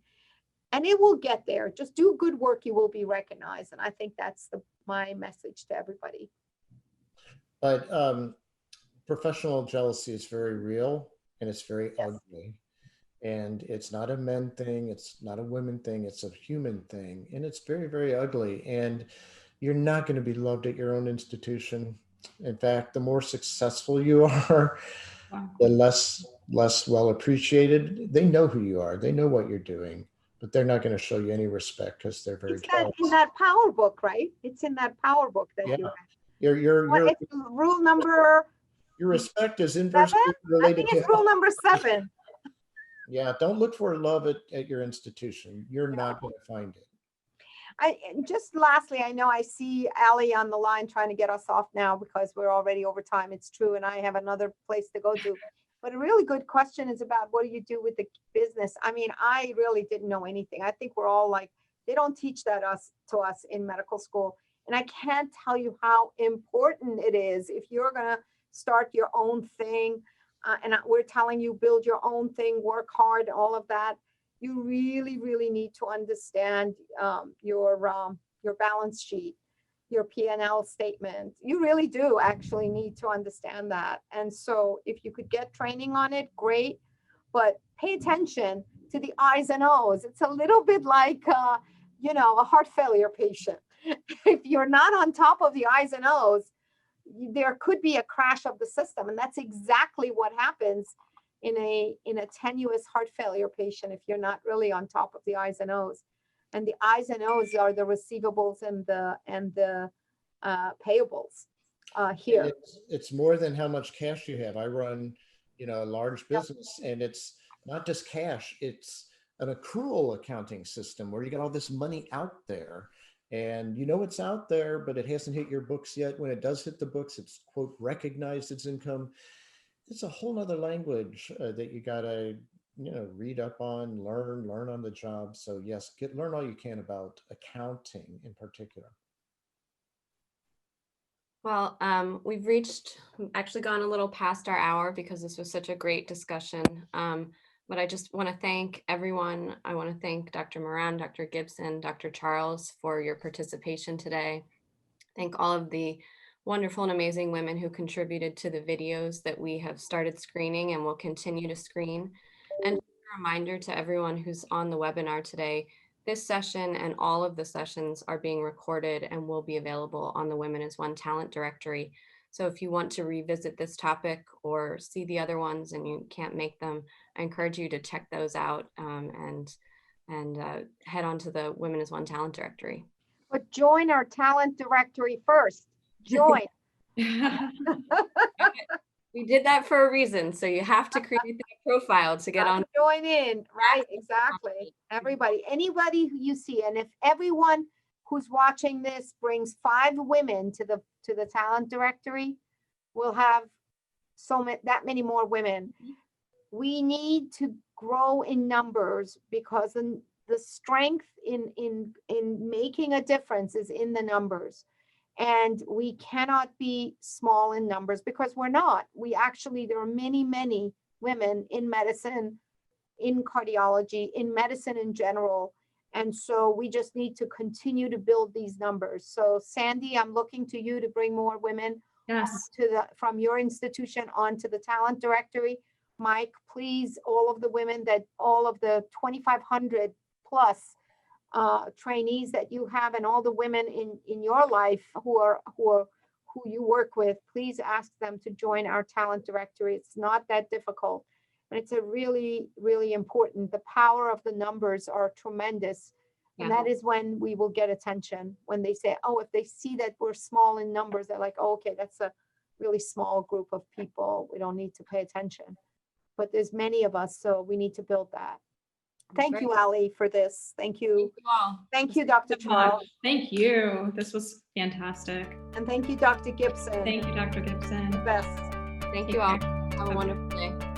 and it will get there. Just do good work, you will be recognized. And I think that's my message to everybody. But professional jealousy is very real, and it's very ugly. And it's not a men thing, it's not a women thing, it's a human thing. And it's very, very ugly. And you're not going to be loved at your own institution. In fact, the more successful you are, the less well appreciated. They know who you are, they know what you're doing, but they're not going to show you any respect because they're very jealous. In that power book, right? It's in that power book that you have. It's rule number. Your respect is inversely related. I think it's rule number 7. Yeah, don't look for love at your institution. You're not going to find it. Just lastly, I know I see Ali on the line trying to get us off now because we're already over time. It's true, and I have another place to go to. But a really good question is about what do you do with the business? I mean, I really didn't know anything. I think we're all like, they don't teach that to us in medical school. And I can't tell you how important it is if you're going to start your own thing. And we're telling you, build your own thing, work hard, all of that. You really, really need to understand your balance sheet, your P&L statement. You really do actually need to understand that. And so if you could get training on it, great. But pay attention to the I's and O's. It's a little bit like a heart failure patient. If you're not on top of the I's and O's, there could be a crash of the system. And that's exactly what happens in a tenuous heart failure patient if you're not really on top of the I's and O's. And the I's and O's are the receivables and the payables here. It's more than how much cash you have. I run, a large business, and it's not just cash, it's an accrual accounting system where you got all this money out there, and it's out there, but it hasn't hit your books yet. When it does hit the books, it's quote recognized as income. It's a whole nother language that you gotta read up on, learn on the job. So yes, learn all you can about accounting in particular. Well, we've actually gone a little past our hour because this was such a great discussion. But I just want to thank everyone. I want to thank Dr. Moran, Dr. Gibson, Dr. Charles for your participation today. Thank all of the wonderful and amazing women who contributed to the videos that we have started screening and will continue to screen. And a reminder to everyone who's on the webinar today, this session and all of the sessions are being recorded and will be available on the Women as One talent directory. So if you want to revisit this topic or see the other ones and you can't make them, I encourage you to check those out and head on to the Women as One talent directory. But join our talent directory first. Join. We did that for a reason. So you have to create that profile to get on. Join in, right? Exactly. Everybody, anybody who you see, and if everyone who's watching this brings 5 women to the talent directory, we'll have that many more women. We need to grow in numbers because the strength in making a difference is in the numbers. And we cannot be small in numbers because we're not. There are many, many women in medicine, in cardiology, in medicine in general. And so we just need to continue to build these numbers. So Sandy, I'm looking to you to bring more women from your institution onto the talent directory. Mike, please, all of the 2,500 plus trainees that you have and all the women in your life who you work with, please ask them to join our talent directory. It's not that difficult. And it's a really, really important. The power of the numbers are tremendous. Yeah. And that is when we will get attention. When they say, oh, if they see that we're small in numbers, they're like, oh, okay, that's a really small group of people. We don't need to pay attention. But there's many of us, so we need to build that. Thank you, Ali, for this. Thank you. Thank you all. Thank you, Dr. Charles. Thank you. This was fantastic. And thank you, Dr. Gibson. Thank you, Dr. Gibson. The best. Thank you all. Have a wonderful day.